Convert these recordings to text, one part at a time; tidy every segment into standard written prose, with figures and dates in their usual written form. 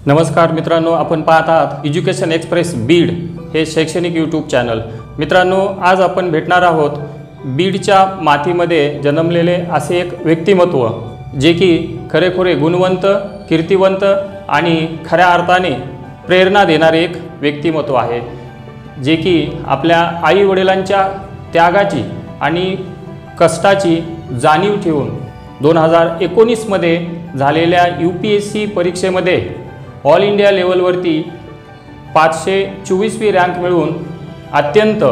नमस्कार मित्रांनो, आपण पाहत आहात एज्युकेशन एक्सप्रेस बीड हे शैक्षणिक यूट्यूब चॅनल। मित्रांनो, आज आपण भेटणार आहोत बीडच्या मातीमध्ये जन्मलेले असे एक व्यक्तिमत्व जे की खरेखुरे गुणवंत, कीर्तिवंत आणि खऱ्या अर्थाने प्रेरणा देणारे एक व्यक्तिमत्व आहे, जे की आपल्या आई वडिलांच्या त्यागाची आणि कष्टाची जाणीव ठेवून 2019 मध्ये झालेल्या UPSC परीक्षेमध्ये ऑल इंडिया लेवलवरती 524वी रँक मिळवून अत्यंत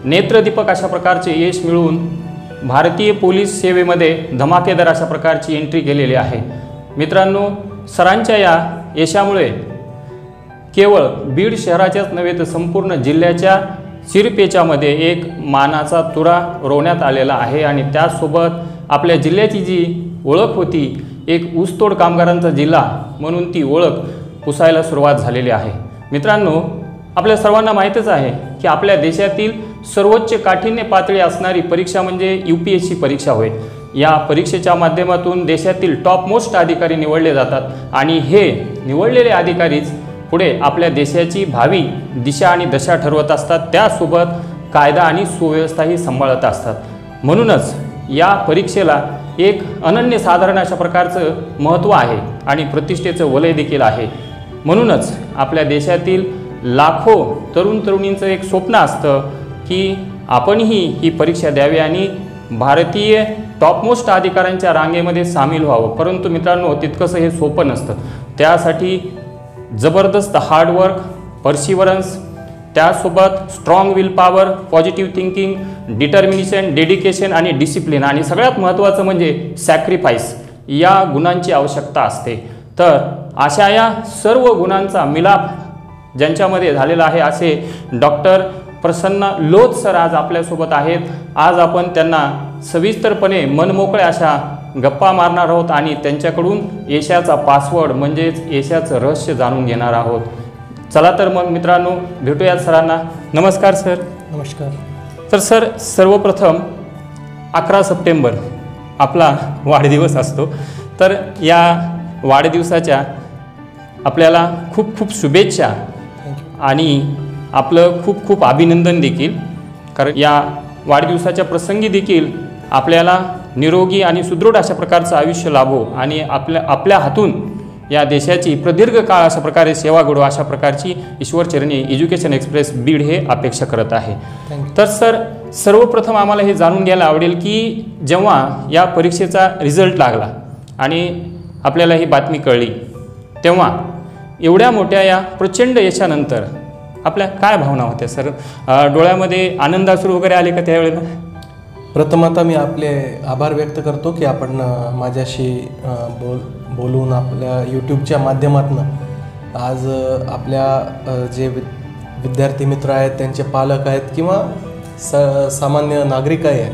नेत्रदीपक अशा प्रकारचे यश मिळवून भारतीय पोलीस सेवेमध्ये धमाकेदार अशा प्रकारची एंट्री केलेली आहे। मित्रांनो, सरांच्या या यशामुळे केवळ बीड शहराच्याच नव्हे तर संपूर्ण जिल्ह्याच्या सिरपेचामध्ये एक मानाचा तुरा रोवण्यात आलेला आहे आणि त्यासोबत आपल्या जिल्ह्याची जी ओळख होती, एक ऊसतोड कामगारांचा जिल्हा म्हणून ती ओळख पुसायला सुरुवात झालेली आहे। मित्रांनो, आपल्या सर्वांना माहीतच आहे की आपल्या देशातील सर्वोच्च काठिण्य पातळी असणारी परीक्षा म्हणजे UPSC परीक्षा होय। या परीक्षेच्या माध्यमातून देशातील टॉप मोस्ट अधिकारी निवडले जातात आणि हे निवडलेले अधिकारीच पुढे आपल्या देशाची भावी दिशा आणि दशा ठरवत असतात, त्यासोबत कायदा आणि सुव्यवस्थाही सांभाळत असतात। म्हणूनच या परीक्षेला एक अनन्यसाधारण अशा प्रकारचं महत्त्व आहे आणि प्रतिष्ठेचं वलय देखील आहे। म्हणूनच आपल्या देशातील लाखो तरुण तरुणींचं एक स्वप्न असतं की आपणही ही परीक्षा द्यावी आणि भारतीय टॉपमोस्ट अधिकाऱ्यांच्या रांगेमध्ये सामील व्हावं। परंतु मित्रांनो, तितकंसं हे सोपं नसतं। त्यासाठी जबरदस्त हार्डवर्क, पर्सिवरन्स, त्यासोबत strong will power, positive thinking, determination, dedication आणि डिसिप्लिन आणि सगळ्यात महत्त्वाचं म्हणजे सॅक्रिफाईस या गुणांची आवश्यकता असते। तर अशा या सर्व गुणांचा मिलाप ज्यांच्यामध्ये झालेला आहे असे डॉक्टर प्रसन्ना लोध सर आज आपल्यासोबत आहेत। आज आपण त्यांना सविस्तरपणे मनमोकळे अशा गप्पा मारणार आहोत आणि त्यांच्याकडून यशाचा पासवर्ड म्हणजेच यशाचं रहस्य जाणून घेणार आहोत। चला तर मग मित्रांनो, भेटूयात सरांना। नमस्कार सर। नमस्कार। तर सर, सर्वप्रथम 11 सप्टेंबर आपला वाढदिवस असतो, तर या वाढदिवसाच्या आपल्याला खूप खूप शुभेच्छा आणि आपलं खूप खूप अभिनंदन देखील, कारण या वाढदिवसाच्या प्रसंगी देखील आपल्याला निरोगी आणि सुदृढ अशा प्रकारचं आयुष्य लाभो आणि आपल्या हातून या देशाची प्रदीर्घ काळ अशा प्रकारे सेवा घडो अशा प्रकारची ईश्वरचरणी एज्युकेशन एक्सप्रेस बीड हे अपेक्षा करत आहे। तर सर, सर्वप्रथम आम्हाला हे जाणून घ्यायला आवडेल की जेव्हा या परीक्षेचा रिझल्ट लागला आणि आपल्याला ही बातमी कळली, तेव्हा एवढ्या मोठ्या या प्रचंड यशानंतर आपल्या काय भावना होत्या सर? डोळ्यामध्ये आनंदाश्रू वगैरे आले का त्यावेळेला? प्रथमतः मी आपले आभार व्यक्त करतो की आपण माझ्याशी बोलून आपल्या यूट्यूबच्या माध्यमातून आज आपल्या जे विद्यार्थी मित्र आहेत, त्यांचे पालक आहेत किंवा सामान्य नागरिक आहेत,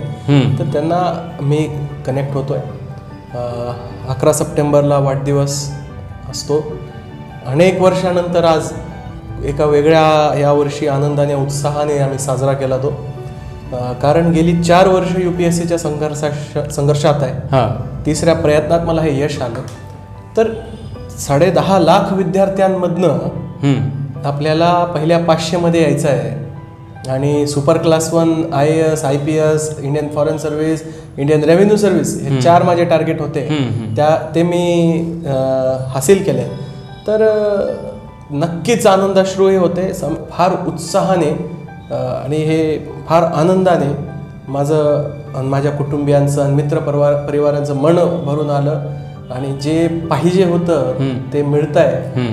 तर त्यांना मी कनेक्ट होतो आहे। 11 सप्टेंबरला वाढदिवस असतो। अनेक वर्षानंतर आज एका वेगळ्या यावर्षी आनंदाने उत्साहाने आम्ही साजरा केला तो, कारण गेली 4 वर्ष UPSCच्या संघर्षात आहे। तिसऱ्या प्रयत्नात मला हे यश आलं। तर 10.5 लाख विद्यार्थ्यांमधनं आपल्याला पहिल्या 500 मध्ये यायचं आहे आणि super class 1 IAS, IPS, Indian foreign service, Indian revenue service हे 4 माझे टार्गेट होते, ते मी हासिल केले। तर नक्कीच आनंदाश्रू होते, फार उत्साहाने आणि हे फार आनंदाने माझ्या कुटुंबियांचं आणि मित्र परिवारांचं मन भरून आलं आणि जे पाहिजे होतं ते मिळत आहे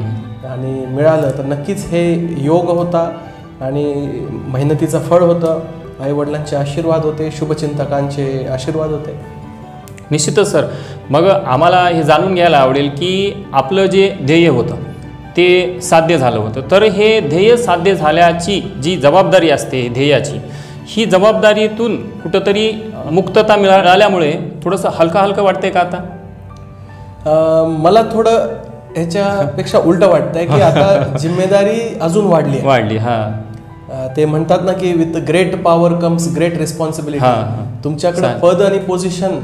आणि मिळालं तर नक्कीच हे योग होता आणि मेहनतीचं फळ होतं। आईवडिलांचे आशीर्वाद होते, शुभचिंतकांचे आशीर्वाद होते। निश्चितच सर, मग आम्हाला हे जाणून घ्यायला आवडेल की आपलं जे ध्येय होतं ते साध्य झालं होतं, तर हे ध्येय साध्य झाल्याची जी जबाबदारी असते ध्येयाची, ही जबाबदारीतून कुठंतरी मुक्तता मिळाल्यामुळे थोडंसं हलकं वाटतंय का आता? मला थोडं ह्याच्यापेक्षा उलटं वाटतंय की आता जिम्मेदारी अजून वाढली। ते म्हणतात ना की with great power comes great responsibility. तुमच्याकडे पद आणि पोझिशन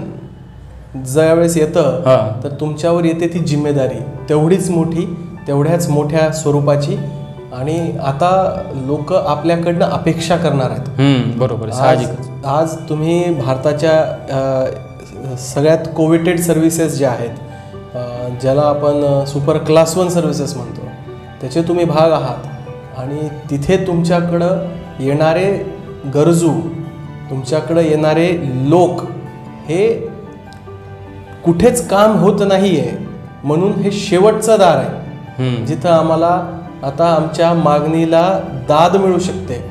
ज्यावेळेस येतं तर तुमच्यावर येते ती जिम्मेदारी तेवढीच मोठी तेवढ्याच मोठ्या स्वरूपाची आणि आता लोक आपल्याकडनं अपेक्षा करणार आहेत. बरोबर, साहजिकच. आज तुम्ही भारताच्या सगळ्यात कोविटेड सर्व्हिसेस ज्या आहेत, ज्याला आपण सुपर क्लास 1 सर्व्हिसेस म्हणतो, त्याचे तुम्ही भाग आहात आणि तिथे तुमच्याकडं येणारे गरजू, तुमच्याकडं येणारे लोक हे कुठेच काम होत नाही आहे म्हणून हे शेवटचं दार आहे जिथं आम्हाला आता आमच्या मागणीला दाद मिळू शकते.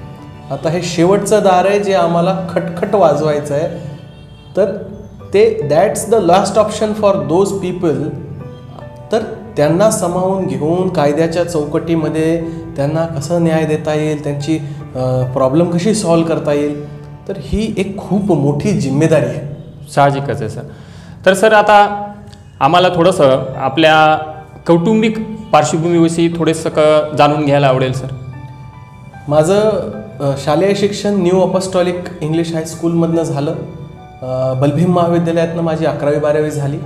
आता हे शेवटचं दार आहे जे आम्हाला खटखट वाजवायचं आहे. तर ते that's the last option for those people. तर त्यांना सामावून घेऊन कायद्याच्या चौकटीमध्ये त्यांना कसं न्याय देता येईल, त्यांची प्रॉब्लेम कशी सॉल्व्ह करता येईल, तर ही एक खूप मोठी जिम्मेदारी आहे. साहजिकच आहे सर. तर सर आता आम्हाला थोडंसं आपल्या कौटुंबिक पार्श्वभूमीविषयी थोडंसं जाणून घ्यायला आवडेल सर. माझं शालेय शिक्षण न्यू अपॉस्टॉलिक इंग्लिश हायस्कूलमधनं झालं. बलभीम महाविद्यालयातनं माझी 11वी-12वी झाली.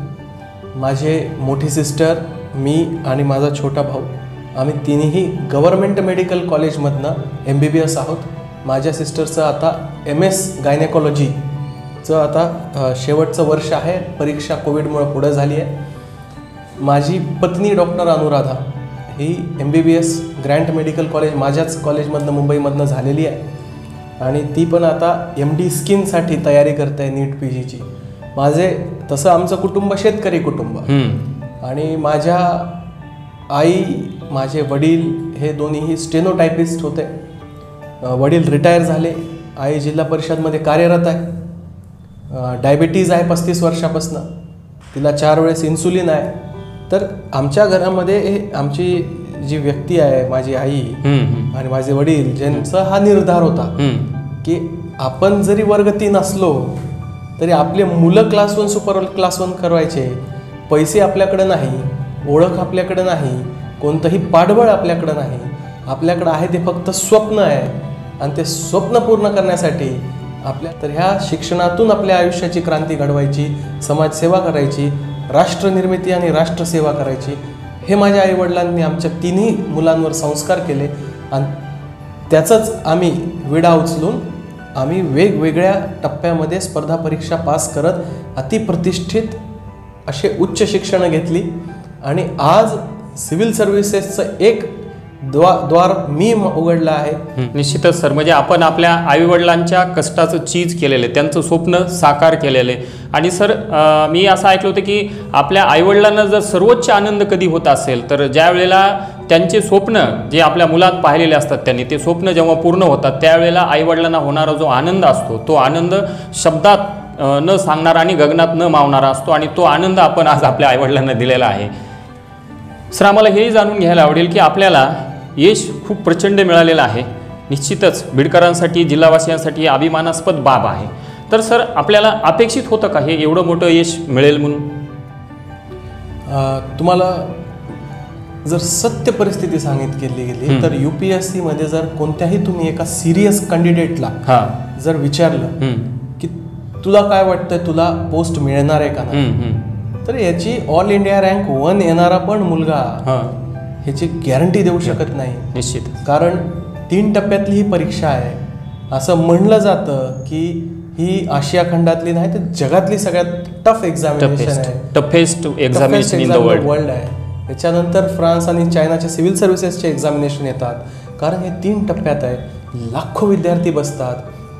माझे मोठी सिस्टर, मी आणि माझा छोटा भाऊ आम्ही तिन्ही गव्हर्मेंट मेडिकल कॉलेजमधनं MBBS आहोत. माझ्या सिस्टरचं आता MS गायनेकॉलॉजीचं आता शेवटचं वर्ष आहे. परीक्षा कोविडमुळे पुढे झाली आहे. माझी पत्नी डॉक्टर अनुराधा ही MBBS ग्रँट मेडिकल कॉलेज माझ्याच कॉलेजमधनं मुंबईमधनं झालेली आहे आणि ती पण आता MD स्किनसाठी तयारी करते आहे नीट PGची. तसं आमचं कुटुंब शेतकरी कुटुंब आणि माझ्या आई, माझे वडील हे दोन्हीही स्टेनोटायपिस्ट होते. वडील रिटायर झाले. आई जिल्हा परिषदमध्ये कार्यरत आहे. डायबिटीज आहे 35 वर्षापासून. तिला 4 वेळेस इन्सुलिन आहे. तर आमच्या घरामध्ये आमची जी व्यक्ती आहे, माझी आई आणि माझे वडील, ज्यांचा हा निर्धार होता की आपण जरी वर्ग 3 असलो तरी आपले मुलं क्लास 1 सुपर क्लास 1 करवायचे. पैसे आपल्याकडे नाही, ओळख आपल्याकडे नाही, कोणतंही पाठबळ आपल्याकडे नाही. आपल्याकडे आहे ते फक्त स्वप्न आहे आणि ते स्वप्न पूर्ण करण्यासाठी तर ह्या शिक्षणातून आपल्या आयुष्याची क्रांती घडवायची, समाजसेवा करायची, राष्ट्रनिर्मिती आणि राष्ट्रसेवा करायची. हे माझ्या आईवडिलांनी आमच्या तिन्ही मुलांवर संस्कार केले आणि त्याचंच आम्ही विडा उचलून आम्ही वेगवेगळ्या टप्प्यामध्ये स्पर्धा परीक्षा पास करत अतिप्रतिष्ठित असे उच्च शिक्षण घेतली आणि आज सिव्हिल सर्व्हिसेसचं एक द्वार मी उघडलं आहे. निश्चितच सर. म्हणजे आपण आपल्या आईवडिलांच्या कष्टाचं चीज केलेलं आहे, त्यांचं स्वप्न साकार केलेलं आहे. आणि सर मी असं ऐकलं होतं की आपल्या आईवडिलांना जर सर्वोच्च आनंद कधी होत असेल तर ज्या वेळेला त्यांचे स्वप्न जे आपल्या मुलात पाहिलेले असतात त्यांनी ते स्वप्न जेव्हा पूर्ण होतात त्यावेळेला आईवडिलांना होणारा जो आनंद असतो तो आनंद शब्दात न सांगणारा आणि गगनात न मावणारा असतो आणि तो आनंद आपण आज आपल्या आईवडिलांना दिलेला आहे. सर आम्हाला हेही जाणून घ्यायला आवडेल की आपल्याला यश खूप प्रचंड मिळालेलं आहे. निश्चितच बीडकरांसाठी, जिल्हावासियांसाठी अभिमानास्पद बाब आहे. तर सर आपल्याला अपेक्षित होतं का हे एवढं मोठं यश मिळेल म्हणून? तुम्हाला जर सत्य परिस्थिती सांगितली गेली तर UPSC मध्ये जर कोणत्याही तुम्ही एका सिरियस कॅन्डिडेटला जर विचारलं की तुला काय वाटतंय, तुला पोस्ट मिळणार आहे का नाही, तर याची ऑल इंडिया रँक 1 येणारा पण मुलगा ह्याची गॅरंटी देऊ शकत नाही. निश्चित. कारण 3 टप्प्यातली ही परीक्षा आहे. असं म्हणलं जातं की ही आशिया खंडातली नाही तर जगातली सगळ्यात टफ एक्झामिनेशन आहे, toughest examination in the world आहे. त्याच्यानंतर फ्रान्स आणि चायनाच्या सिव्हिल सर्व्हिसेसचे एक्झामिनेशन येतात. कारण हे 3 टप्प्यात आहे. लाखो विद्यार्थी बसतात.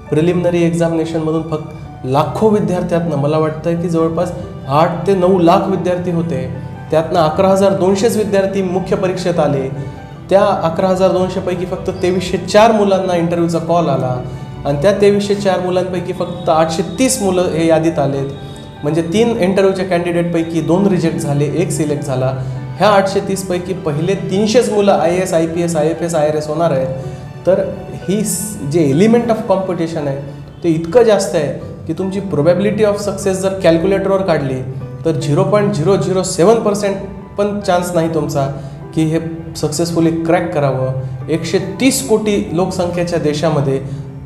प्रिलिमिनरी एक्झामिनेशनमधून फक्त लाखो विद्यार्थ्यातनं मला वाटतं की जवळपास 8 ते 9 लाख विद्यार्थी होते. त्यातनं 11,200 विद्यार्थी मुख्य परीक्षेत आले. त्या 11,200 पैकी फक्त 2304 मुलांना इंटरव्ह्यूचा कॉल आला आणि त्या 2304 मुलांपैकी फक्त 830 मुलं हे यादीत आलेत. म्हणजे 3 इंटरव्ह्यूच्या कॅन्डिडेटपैकी 2 रिजेक्ट झाले, 1 सिलेक्ट झाला. ह्या 830 पैकी पहिले 300 मुलं IAS, IPS, IFS, IRS होणार आहेत. तर ही जे एलिमेंट ऑफ कॉम्पिटिशन आहे ते इतकं जास्त आहे की तुमची प्रोबॅबिलिटी ऑफ सक्सेस जर कॅल्क्युलेटरवर काढली तर 0.007% पण चान्स नाही तुमचा की हे सक्सेसफुली क्रॅक करावं. 130 कोटी लोकसंख्येच्या देशामध्ये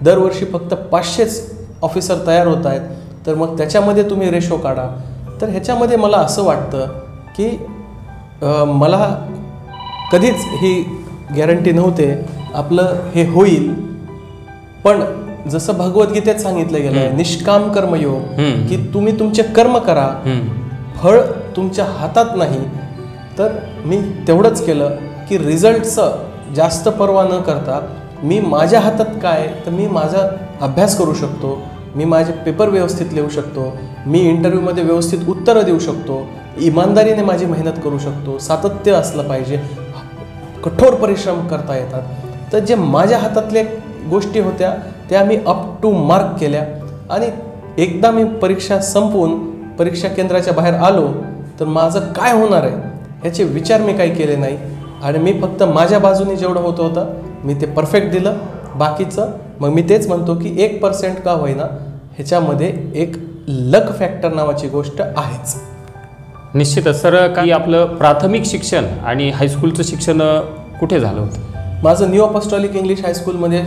दरवर्षी फक्त 500च ऑफिसर तयार होत आहेत. तर मग त्याच्यामध्ये तुम्ही रेशो काढा. तर ह्याच्यामध्ये मला असं वाटतं की मला कधीच ही गॅरंटी नव्हते आपलं हे होईल. पण जसं भगवद्गीतेत सांगितलं गेलं आहे, निष्काम कर्मयोग, की तुम्ही तुमचे कर्म करा, फळ तुमच्या हातात नाही. तर मी तेवढंच केलं की रिझल्टचं जास्त पर्वा न करता मी माझ्या हातात काय, तर मी माझा अभ्यास करू शकतो, मी माझे पेपर व्यवस्थित लिहू शकतो, मी इंटरव्ह्यूमध्ये व्यवस्थित उत्तरं देऊ शकतो, इमानदारीने माझी मेहनत करू शकतो, सातत्य असलं पाहिजे, कठोर परिश्रम करता येतात. तर जे माझ्या हातातल्या गोष्टी होत्या त्या मी अप टू मार्क केल्या. आणि एकदा मी परीक्षा संपवून परीक्षा केंद्राच्या बाहेर आलो तर माझं काय होणार आहे ह्याचे विचार मी काही केले नाही. आणि मी फक्त माझ्या बाजूने जेवढं होतं मी ते परफेक्ट दिलं. बाकीचं मग मी तेच म्हणतो की 1% का होईना ह्याच्यामध्ये एक लक फॅक्टर नावाची गोष्ट आहेच. निश्चितच सर, काही आपलं प्राथमिक शिक्षण आणि हायस्कूलचं शिक्षण कुठे झालं होतं? माझं न्यू अपॉस्टॉलिक इंग्लिश हायस्कूलमध्ये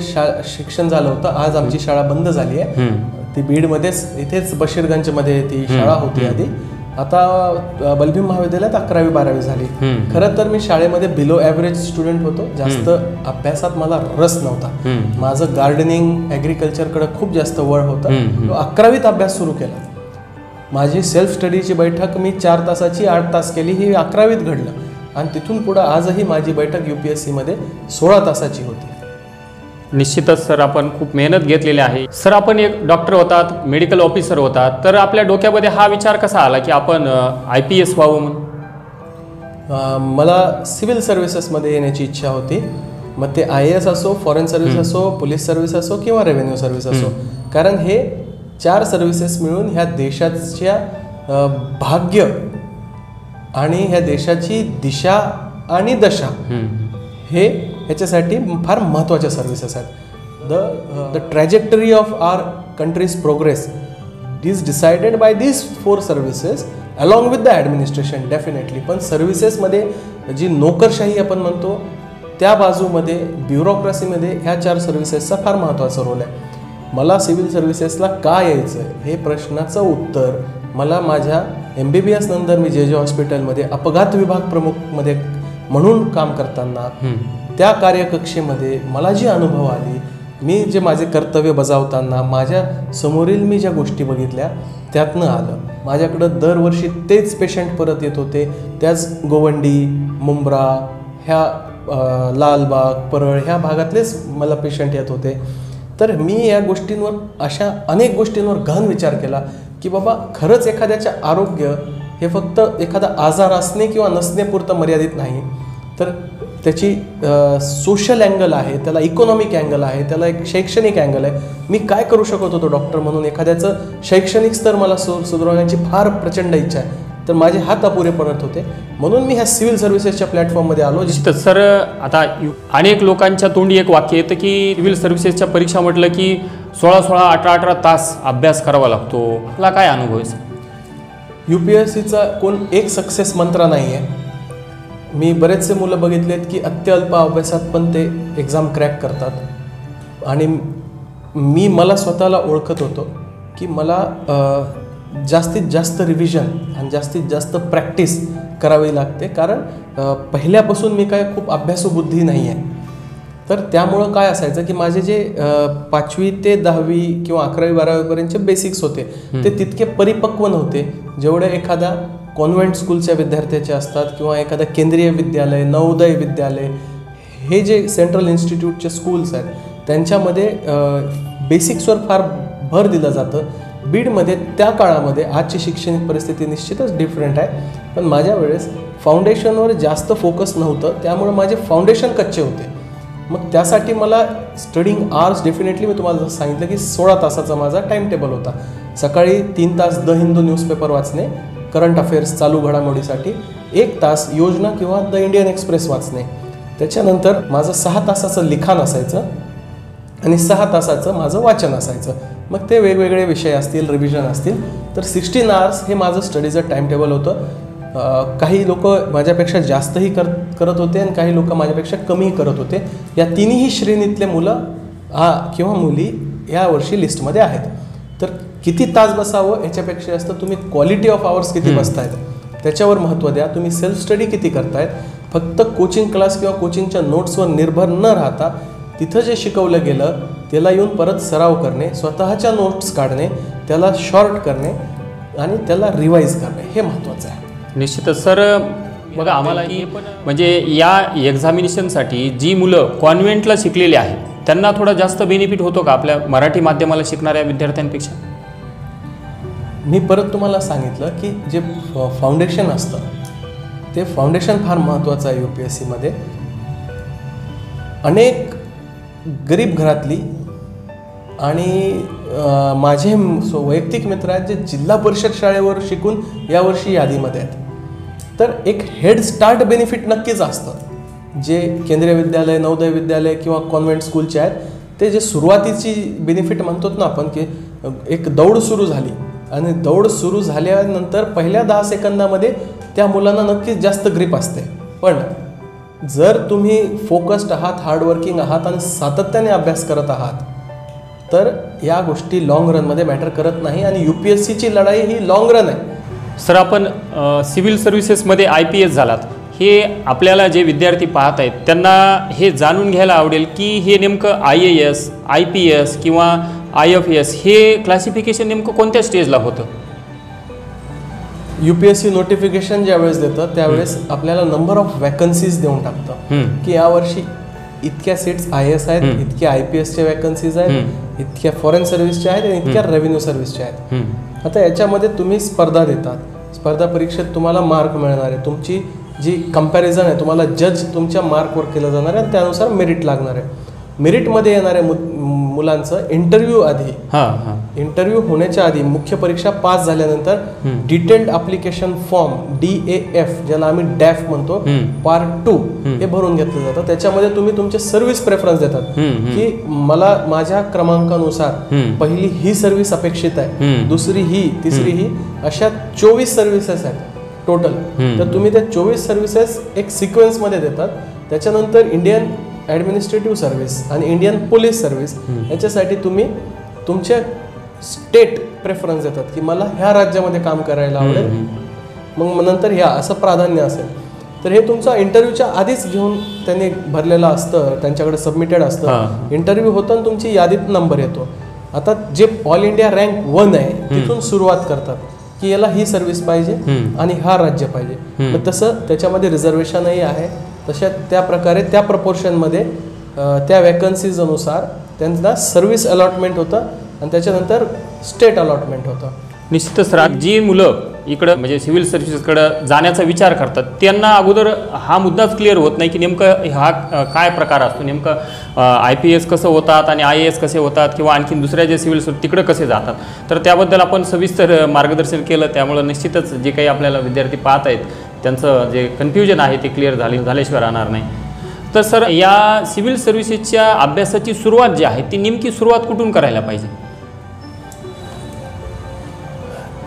शिक्षण झालं होतं. आज आमची शाळा बंद झाली आहे. ती बीडमध्येच, इथेच बशीरगंजमध्ये ती शाळा होती आधी. आता बलभीम महाविद्यालयात 11वी-12वी झाली. खरं तर मी शाळेमध्ये बिलो ॲव्हरेज स्टुडंट होतो. जास्त अभ्यासात मला रस नव्हता. माझं गार्डनिंग, ॲग्रिकल्चरकडे खूप जास्त वळ होतं. 11वीत अभ्यास सुरू केला. माझी सेल्फ स्टडीची बैठक मी 4 तासाची 8 तास केली. ही 11वीत घडलं. आणि तिथून पुढं आजही माझी बैठक UPSCमध्ये 16 तासाची होती. निश्चितच सर, आपण खूप मेहनत घेतलेली आहे. सर, आपण एक डॉक्टर होतात, मेडिकल ऑफिसर होतात, तर आपल्या डोक्यामध्ये हा विचार कसा आला की आपण IPS व्हावं म्हणून? मला सिव्हिल सर्व्हिसेसमध्ये येण्याची इच्छा होती. मग ते IAS असो, फॉरेन सर्व्हिस असो, पोलीस सर्व्हिस असो किंवा रेव्हेन्यू सर्व्हिस असो. कारण हे 4 सर्व्हिसेस मिळून ह्या देशाच्या भाग्य आणि ह्या देशाची दिशा आणि दशा हे ह्याच्यासाठी फार महत्त्वाच्या सर्व्हिसेस आहेत. The trajectory of our country's progress is decided by these 4 services along with the administration definitely. पण सर्व्हिसेसमध्ये जी नोकरशाही आपण म्हणतो त्या बाजूमध्ये, ब्युरोक्रसीमध्ये ह्या 4 सर्व्हिसेसचा फार महत्त्वाचा रोल आहे. मला सिव्हिल सर्व्हिसेसला का यायचं हे प्रश्नाचं उत्तर मला माझ्या MBBS नंतर मी JJ हॉस्पिटलमध्ये अपघात विभाग प्रमुखमध्ये म्हणून काम करताना त्या कार्यकक्षेमध्ये मला जी अनुभव आली, मी जे माझे कर्तव्य बजावताना माझ्या समोरील मी ज्या गोष्टी बघितल्या त्यातनं आलं. माझ्याकडं दरवर्षी तेच पेशंट परत येत होते. त्याच गोवंडी, मुंब्रा, ह्या लालबाग, परळ ह्या भागातलेच मला पेशंट येत होते. तर मी या गोष्टींवर, अशा अनेक गोष्टींवर गहन विचार केला की बाबा खरंच एखाद्याचे आरोग्य हे फक्त एखादा आजार असणे किंवा नसण्यापुरतं मर्यादित नाही, तर त्याची सोशल अँगल आहे, त्याला इकॉनॉमिक अँगल आहे, त्याला एक शैक्षणिक अँगल आहे. मी काय करू शकत होतो डॉक्टर म्हणून? एखाद्याचं शैक्षणिक स्तर मला सुधारण्याची फार प्रचंड इच्छा आहे. तर माझे हात अपुरे पडत होते. म्हणून मी ह्या सिव्हिल सर्व्हिसेसच्या प्लॅटफॉर्ममध्ये आलो. सर, आता अनेक लोकांच्या तोंडी एक वाक्य येतं की सिव्हिल सर्व्हिसेसच्या परीक्षा म्हटलं की 16-16, 18-18 तास अभ्यास करावा लागतो. आपला काय अनुभव आहे? UPSCचा कोण एक सक्सेस मंत्र नाही आहे. मी बरेचसे मुलं बघितलेत की अत्यल्प अभ्यासात पण ते एक्झाम क्रॅक करतात. आणि मला स्वतःला ओळखत होतो की मला जास्तीत जास्त रिव्हिजन आणि जास्तीत जास्त प्रॅक्टिस करावी लागते. कारण पहिल्यापासून मी काय खूप अभ्यासू बुद्धी नाही आहे. तर त्यामुळं काय असायचं की माझे जे 5वी ते 10वी किंवा 11वी-12वीपर्यंतचे बेसिक्स होते ते तितके परिपक्व नव्हते जेवढे एखादा कॉन्व्हेंट स्कूलच्या विद्यार्थ्याचे असतात किंवा एखादा केंद्रीय विद्यालय, नवोदय विद्यालय, हे जे सेंट्रल इन्स्टिट्यूटचे स्कूल्स आहेत त्यांच्यामध्ये बेसिक्सवर फार भर दिलं जातं. बीडमध्ये त्या काळामध्ये, आजची शैक्षणिक परिस्थिती निश्चितच डिफरंट आहे, पण माझ्या वेळेस फाउंडेशनवर जास्त फोकस नव्हतं. त्यामुळे माझे फाउंडेशन कच्चे होते. मग त्यासाठी मला स्टडिंग आवर्स डेफिनेटली, मी तुम्हाला जसं सांगितलं की 16 तासाचा माझा टाईम टेबल होता. सकाळी 3 तास द हिंदू न्यूजपेपर वाचणे, करंट अफेअर्स चालू घडामोडीसाठी, 1 तास योजना किंवा द इंडियन एक्सप्रेस वाचणे. त्याच्यानंतर माझं 6 तासाचं लिखाण असायचं आणि 6 तासाचं माझं वाचन असायचं. मग ते वेगवेगळे विषय असतील, रिव्हिजन असतील. तर 16 आवर्स हे माझं स्टडीचं टाईम टेबल होतं. काही लोक माझ्यापेक्षा जास्तही करत होते आणि काही लोक माझ्यापेक्षा कमी करत होते. या तिन्ही श्रेणीतले मुलं किंवा मुली यावर्षी लिस्टमध्ये आहेत. तर किती तास बसावं याच्यापेक्षा जास्त तुम्ही क्वालिटी ऑफ आवर्स किती बसतायत त्याच्यावर महत्त्व द्या. तुम्ही सेल्फ स्टडी किती करतायत फक्त कोचिंग क्लास किंवा कोचिंगच्या नोट्सवर निर्भर न राहता तिथं जे शिकवलं गेलं त्याला येऊन परत सराव करणे, स्वतःच्या नोट्स काढणे, त्याला शॉर्ट करणे आणि त्याला रिवाईज करणे हे महत्त्वाचं आहे. निश्चितच सर. बघा आम्हाला ही म्हणजे या एक्झामिनेशनसाठी जी मुलं कॉन्व्हेंटला शिकलेली आहेत त्यांना थोडा जास्त बेनिफिट होतो का आपल्या मराठी माध्यमाला शिकणाऱ्या विद्यार्थ्यांपेक्षा? मी परत तुम्हाला सांगितलं की जे फाउंडेशन असतं ते फाउंडेशन फार महत्त्वाचं आहे. UPSCमध्ये अनेक गरीब घरातली आणि माझे वैयक्तिक मित्र आहेत जे जिल्हा परिषद शाळेवर शिकून यावर्षी यादीमध्ये आहेत. तर एक हेड स्टार्ट बेनिफिट नक्कीच असतं. जे केंद्रीय विद्यालय, नवोदय विद्यालय किंवा कॉन्व्हेंट स्कूलचे आहेत ते जे सुरुवातीची बेनिफिट म्हणतो ना आपण की एक दौड सुरू झाली आणि दौड सुरू झाल्यानंतर पहिल्या 10 सेकंदामध्ये त्या मुलांना नक्कीच जास्त ग्रीप असते. पण जर तुम्ही फोकस्ड आहात, हार्डवर्किंग आहात आणि सातत्याने अभ्यास करत आहात तर या गोष्टी लाँग रनमध्ये मॅटर करत नाही आणि UPSCची लढाई ही लाँग रन आहे. सर आपण सिव्हिल सर्व्हिसेसमध्ये IPS झालात, हे आपल्याला जे विद्यार्थी पाहत आहेत त्यांना हे जाणून घ्यायला आवडेल की हे नेमकं IAS, IPS किंवा IFS हे क्लासिफिकेशन नेमकं कोणत्या स्टेजला होतं? UPSC नोटिफिकेशन ज्यावेळेस देतं त्यावेळेस आपल्याला नंबर ऑफ वॅकन्सीज देऊन टाकतं की यावर्षी इतक्या सीट्स IAS आहेत, इतक्या IPSच्या वॅकन्सीज आहेत, इतक्या फॉरेन सर्व्हिसच्या आहेत आणि इतक्या रेव्हेन्यू सर्व्हिसच्या आहेत. आता याच्यामध्ये तुम्ही स्पर्धा देतात, स्पर्धा परीक्षेत तुम्हाला मार्क मिळणार आहे, तुमची जी कंपॅरिझन आहे तुम्हाला जज तुमच्या मार्कवर केलं जाणार आहे आणि त्यानुसार मेरिट लागणार आहे. मेरिटमध्ये येणाऱ्या मुलांचं इंटरव्ह्यू आधी, इंटरव्ह्यू होण्याच्या आधी मुख्य परीक्षा पास झाल्यानंतर डिटेल्ड ॲप्लिकेशन फॉर्म DAF ज्याला आम्ही डॅफ म्हणतो पार्ट 2 हे भरून घेतलं जातं. त्याच्यामध्ये तुम्ही तुमचे सर्व्हिस प्रेफरन्स देतात की मला माझ्या क्रमांकानुसार पहिली ही सर्व्हिस अपेक्षित आहे, दुसरी ही, तिसरी ही, अशा 24 सर्व्हिसेस आहेत टोटल. तर तुम्ही त्या 24 सर्व्हिसेस एक सिक्वेन्समध्ये देतात. त्याच्यानंतर इंडियन ॲडमिनिस्ट्रेटिव्ह सर्व्हिस आणि इंडियन पोलीस सर्व्हिस याच्यासाठी तुम्ही तुमच्या स्टेट प्रेफरन्स देतात की मला ह्या राज्यामध्ये काम करायला आवडेल, मग नंतर ह्या असं प्राधान्य असेल. तर हे तुमचा इंटरव्ह्यूच्या आधीच घेऊन त्यांनी भरलेलं असतं, त्यांच्याकडे सबमिटेड असतं. इंटरव्ह्यू होतं आणि तुमची यादीत नंबर येतो. आता जे ऑल इंडिया रँक 1 आहे तिथून सुरुवात करतात की याला ही सर्व्हिस पाहिजे आणि हा राज्य पाहिजे. तर तसं त्याच्यामध्ये रिझर्वेशनही आहे. तशा त्या प्रकारे त्या प्रपोर्शनमध्ये त्या वॅकन्सीज अनुसार त्यांना सर्व्हिस अलॉटमेंट होतं आणि त्याच्यानंतर स्टेट अलॉटमेंट होतं. निश्चितच जी मुलं इकडं म्हणजे सिव्हिल सर्व्हिसेसकडं जाण्याचा विचार करतात त्यांना अगोदर हा मुद्दाच क्लिअर होत नाही की नेमकं हा काय प्रकार असतो, नेमकं IPS कसं होतात आणि IAS कसे होतात किंवा आणखीन दुसऱ्या जे सिव्हिल सर्व्हिस तिकडं कसे जातात. तर त्याबद्दल आपण सविस्तर मार्गदर्शन केलं, त्यामुळं निश्चितच जे काही आपल्याला विद्यार्थी पाहत आहेत त्यांचं जे कन्फ्युजन आहे ते क्लिअर झाल्याशिवाय राहणार नाही. तर सर या सिव्हिल सर्व्हिसेसच्या अभ्यासाची सुरुवात जी आहे ती नेमकी सुरुवात कुठून करायला पाहिजे?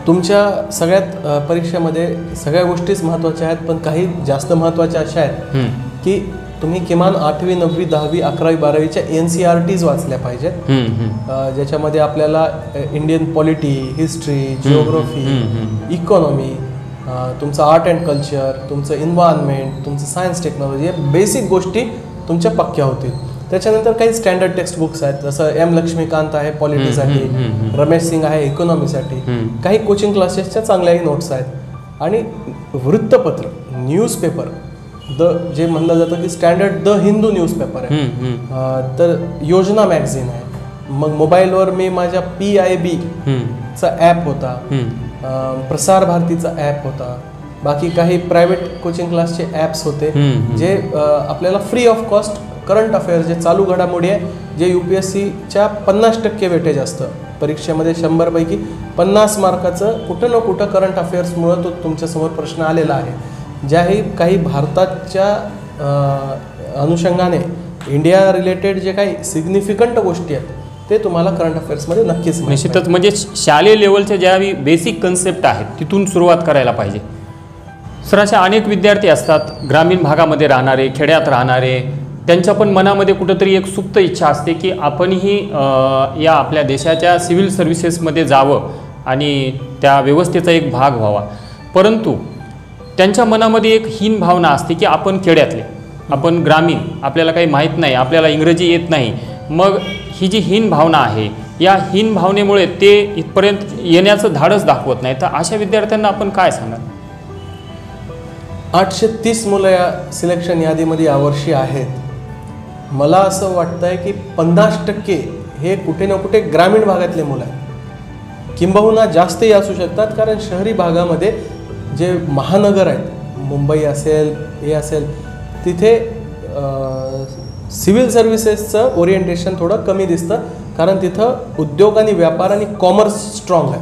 तुमच्या सगळ्यात परीक्षेमध्ये सगळ्या गोष्टीच महत्त्वाच्या आहेत, पण काही जास्त महत्त्वाच्या अशा आहेत की तुम्ही किमान 8वी 9वी 10वी 11वी 12वीच्या NCERTs वाचल्या पाहिजेत, ज्याच्यामध्ये आपल्याला Indian polity, history, geography, economy, तुमचं आर्ट अँड कल्चर, तुमचं इन्व्हायरमेंट, तुमचं सायन्स टेक्नॉलॉजी या बेसिक गोष्टी तुमच्या पक्क्या होतील. त्याच्यानंतर काही स्टँडर्ड टेक्स्ट बुक्स आहेत, जसं M लक्ष्मीकांत आहे पॉलिटीसाठी, रमेश सिंग आहे इकॉनॉमीसाठी, काही कोचिंग क्लासेसच्या चांगल्याही नोट्स आहेत आणि वृत्तपत्र, न्यूजपेपर, जे म्हणलं जातं की स्टँडर्ड द हिंदू न्यूजपेपर आहे, तर योजना मॅगझिन आहे. मग मोबाईलवर मी माझ्या PIB चा ॲप होता, प्रसार भारतीचा ॲप होता, बाकी काही प्रायव्हेट कोचिंग क्लासचे ॲप्स होते जे आपल्याला free of cost current affairs जे चालू घडामोडी आहे, जे UPSCच्या 50% वेटेज असतं परीक्षेमध्ये, 100 पैकी 50 मार्काचं कुठं ना कुठं करंट अफेअर्समुळं तो तुमच्यासमोर प्रश्न आलेला आहे. ज्याही काही भारताच्या अनुषंगाने इंडिया रिलेटेड जे काही सिग्निफिकंट गोष्टी आहेत ते तुम्हाला करंट अफेअर्समध्ये नक्कीच निश्चितच म्हणजे शालेय लेवलच्या ज्या बेसिक कन्सेप्ट आहेत तिथून सुरुवात करायला पाहिजे. सर अशा अनेक विद्यार्थी असतात ग्रामीण भागामध्ये राहणारे, खेड्यात राहणारे, त्यांच्या पण मनामध्ये कुठंतरी एक सुप्त इच्छा असते की आपणही या आपल्या देशाच्या सिव्हिल सर्व्हिसेसमध्ये जावं आणि त्या व्यवस्थेचा एक भाग व्हावा. परंतु त्यांच्या मनामध्ये एक हीन भावना असते की आपण खेड्यातले, आपण ग्रामीण, आपल्याला काही माहीत नाही, आपल्याला इंग्रजी येत नाही. मग ही जी हीन भावना आहे, या हीन भावनेमुळे ते इथपर्यंत येण्याचं धाडस दाखवत नाही. तर अशा विद्यार्थ्यांना आपण काय सांगाल? 830 मुलं या सिलेक्शन यादीमध्ये यावर्षी आहेत. मला असं वाटतं आहे की 50% हे कुठे ना कुठे ग्रामीण भागातले मुलं आहेत, किंबहुना जास्तही असू शकतात. कारण शहरी भागामध्ये जे महानगर आहेत, मुंबई असेल, हे असेल, तिथे सिव्हिल सर्व्हिसेसचं ओरिएंटेशन थोडं कमी दिसतं. कारण तिथं उद्योग आणि व्यापार आणि कॉमर्स स्ट्रॉंग आहे.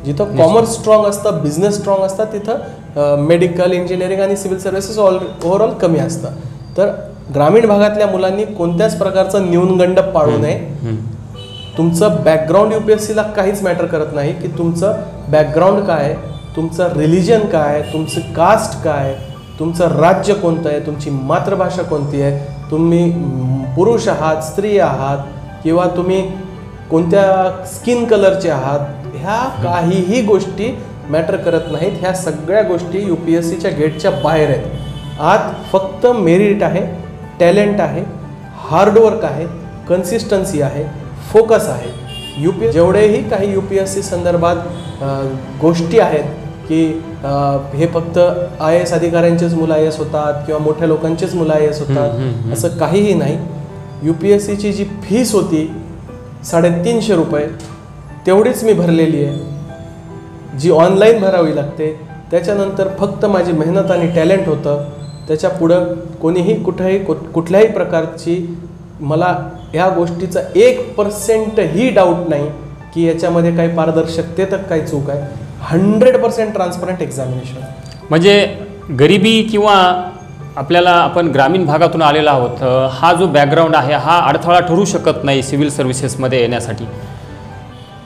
जिथं कॉमर्स स्ट्रॉंग असतं, बिझनेस स्ट्रॉंग असतात, तिथं मेडिकल, इंजिनिअरिंग आणि सिव्हिल सर्व्हिसेस ओव्हरऑल कमी असतं. तर ग्रामीण भागातल्या मुलांनी कोणत्याच प्रकारचं न्यूनगंड पाळू नये. तुमचं बॅकग्राऊंड UPSCला काहीच मॅटर करत नाही की तुमचं बॅकग्राऊंड काय आहे, तुमचं रिलिजन काय आहे, तुमचं कास्ट काय आहे, तुमचं राज्य कोणतं आहे, तुमची मातृभाषा कोणती आहे, तुम्ही पुरुष आहात, स्त्री आहात, किंवा तुम्ही कोणत्या स्किन कलरचे आहात, ह्या काहीही गोष्टी मॅटर करत नाहीत. ह्या सगळ्या गोष्टी UPSCच्या गेटच्या बाहेर आहेत. आत फक्त मेरिट आहे, टॅलेंट आहे, हार्डवर्क आहे, कन्सिस्टन्सी आहे, फोकस आहे. जेवढेही काही UPSC संदर्भात गोष्टी आहेत की हे फक्त IAS अधिकाऱ्यांचेच मुलं IAS होतात किंवा मोठ्या लोकांचेच मुलं IAS होतात, असं काहीही नाही. UPSCची जी फीस होती 350 रुपये, तेवढीच मी भरलेली आहे, जी ऑनलाईन भरावी लागते. त्याच्यानंतर फक्त माझी मेहनत आणि टॅलेंट होतं. त्याच्या पुढं कोणीही कुठल्याही प्रकारची मला ह्या गोष्टीचा 1% ही डाऊट नाही की याच्यामध्ये काही पारदर्शकतेत काही चूक आहे. 100% ट्रान्सपरंट एक्झामिनेशन. म्हणजे गरिबी किंवा आपल्याला आपण ग्रामीण भागातून आलेला आहोत, हा जो बॅकग्राऊंड आहे हा अडथळा ठरू शकत नाही सिव्हिल सर्व्हिसेसमध्ये येण्यासाठी.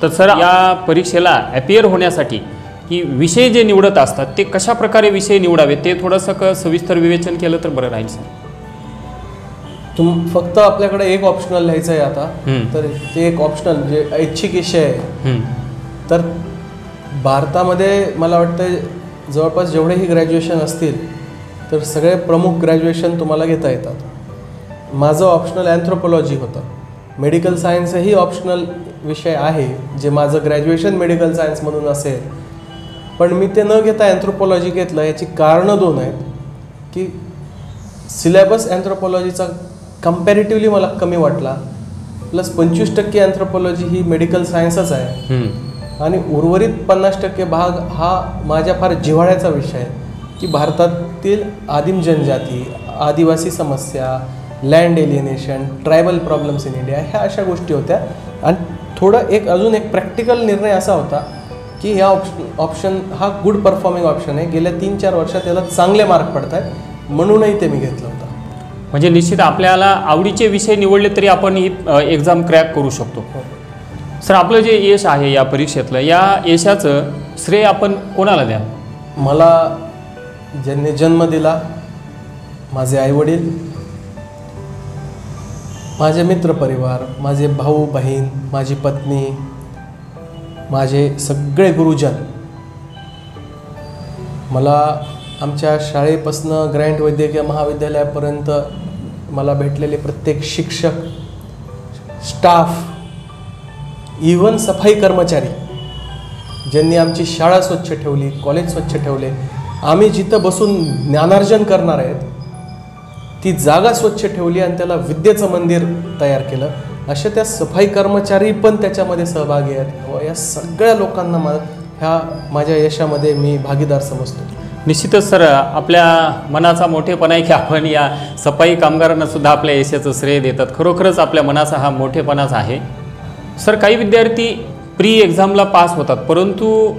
तर सर, या परीक्षेला ॲपियर होण्यासाठी की विषय जे निवडत असतात ते कशा प्रकारे विषय निवडावे ते थोडंसं सविस्तर विवेचन केलं तर बरं राहील सर. फक्त आपल्याकडे एक ऑप्शनल लिहायचं आहे आता. तर ते एक ऑप्शनल जे ऐच्छिक विषय आहे. तर भारतामध्ये मला वाटतं जवळपास जेवढेही ग्रॅज्युएशन असतील तर सगळे प्रमुख ग्रॅज्युएशन तुम्हाला घेता येतात. माझं ऑप्शनल अँथ्रोपॉलॉजी होतं. मेडिकल सायन्सही ऑप्शनल विषय आहे, जे माझं ग्रॅज्युएशन मेडिकल सायन्समधून असेल, पण मी ते न घेता अँथ्रोपॉलॉजी घेतलं. याची कारणं 2 आहेत की सिलेबस अँथ्रोपॉलॉजीचा कम्पॅरेटिव्हली मला कमी वाटला, प्लस 25% अँथ्रोपॉलॉजी ही मेडिकल सायन्सच आहे आणि उर्वरित 50% भाग हा माझ्या फार जिव्हाळ्याचा विषय आहे की भारतातील आदिम जनजाती, आदिवासी समस्या, land alienation, tribal problems in India, ह्या अशा गोष्टी होत्या. आणि थोडं अजून एक प्रॅक्टिकल निर्णय असा होता की ह्या ऑप्शन हा गुड परफॉर्मिंग ऑप्शन आहे. गेल्या 3-4 वर्षात त्याला चांगले मार्क पडत आहेत, म्हणूनही ते मी घेतलं होतं. म्हणजे निश्चित आपल्याला आवडीचे विषय निवडले तरी आपण ही एक्झाम क्रॅक करू शकतो. सर, आपलं जे यश आहे या परीक्षेतलं, या यशाचं श्रेय आपण कोणाला द्या? मला ज्यांनी जन्म दिला, माझे आईवडील, माझे मित्रपरिवार, माझे भाऊ बहीण, माझी पत्नी, माझे सगळे गुरुजन, मला आमच्या शाळेपासनं ग्रँट वैद्यकीय महाविद्यालयापर्यंत मला भेटलेले प्रत्येक शिक्षक, स्टाफ, इव्हन सफाई कर्मचारी, ज्यांनी आमची शाळा स्वच्छ ठेवली, कॉलेज स्वच्छ ठेवले, आम्ही जिथं बसून ज्ञानार्जन करणार आहेत ती जागा स्वच्छ ठेवली आणि त्याला विद्येचं मंदिर तयार केलं, अशा त्या सफाई कर्मचारी पण त्याच्यामध्ये सहभागी आहेत. व या सगळ्या लोकांना ह्या माझ्या यशामध्ये मी भागीदार समजतो. निश्चितच सर, आपल्या मनाचा मोठेपणा आहे की आपण या सफाई कामगारांना सुद्धा आपल्या यशाचं श्रेय देतात. खरोखरच आपल्या मनाचा हा मोठेपणाच आहे. सर, काही विद्यार्थी प्री एक्झामला पास होतात, परंतु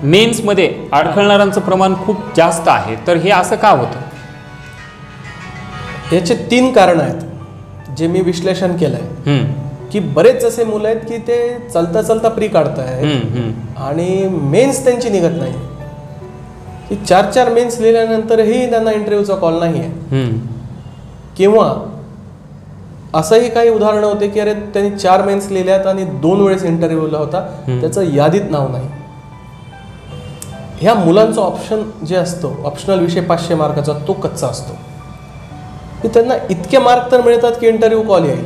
मेन्समध्ये अडखळणाऱ्यांचं प्रमाण खूप जास्त आहे. तर हे असं का होतं? याचे 3 कारणं आहेत जे मी विश्लेषण केलं आहे. की बरेच असे मुलं आहेत की ते चलता चलता प्री काढत आहेत आणि मेन्स त्यांची निघत नाही. की 4-4 मेन्स लिहिल्यानंतरही त्यांना इंटरव्ह्यूचा कॉल नाही आहे. किंवा असंही काही उदाहरणं होते की अरे त्यांनी 4 मेन्स लिहिल्यात आणि 2 वेळेस इंटरव्ह्यूला होता, त्याचं यादीत नाव नाही. ह्या मुलांचं ऑप्शन जे असतो, ऑप्शनल विषय 500 मार्काचा, तो कच्चा असतो की त्यांना इतके मार्क तर मिळतात की इंटरव्ह्यू कॉल येईल,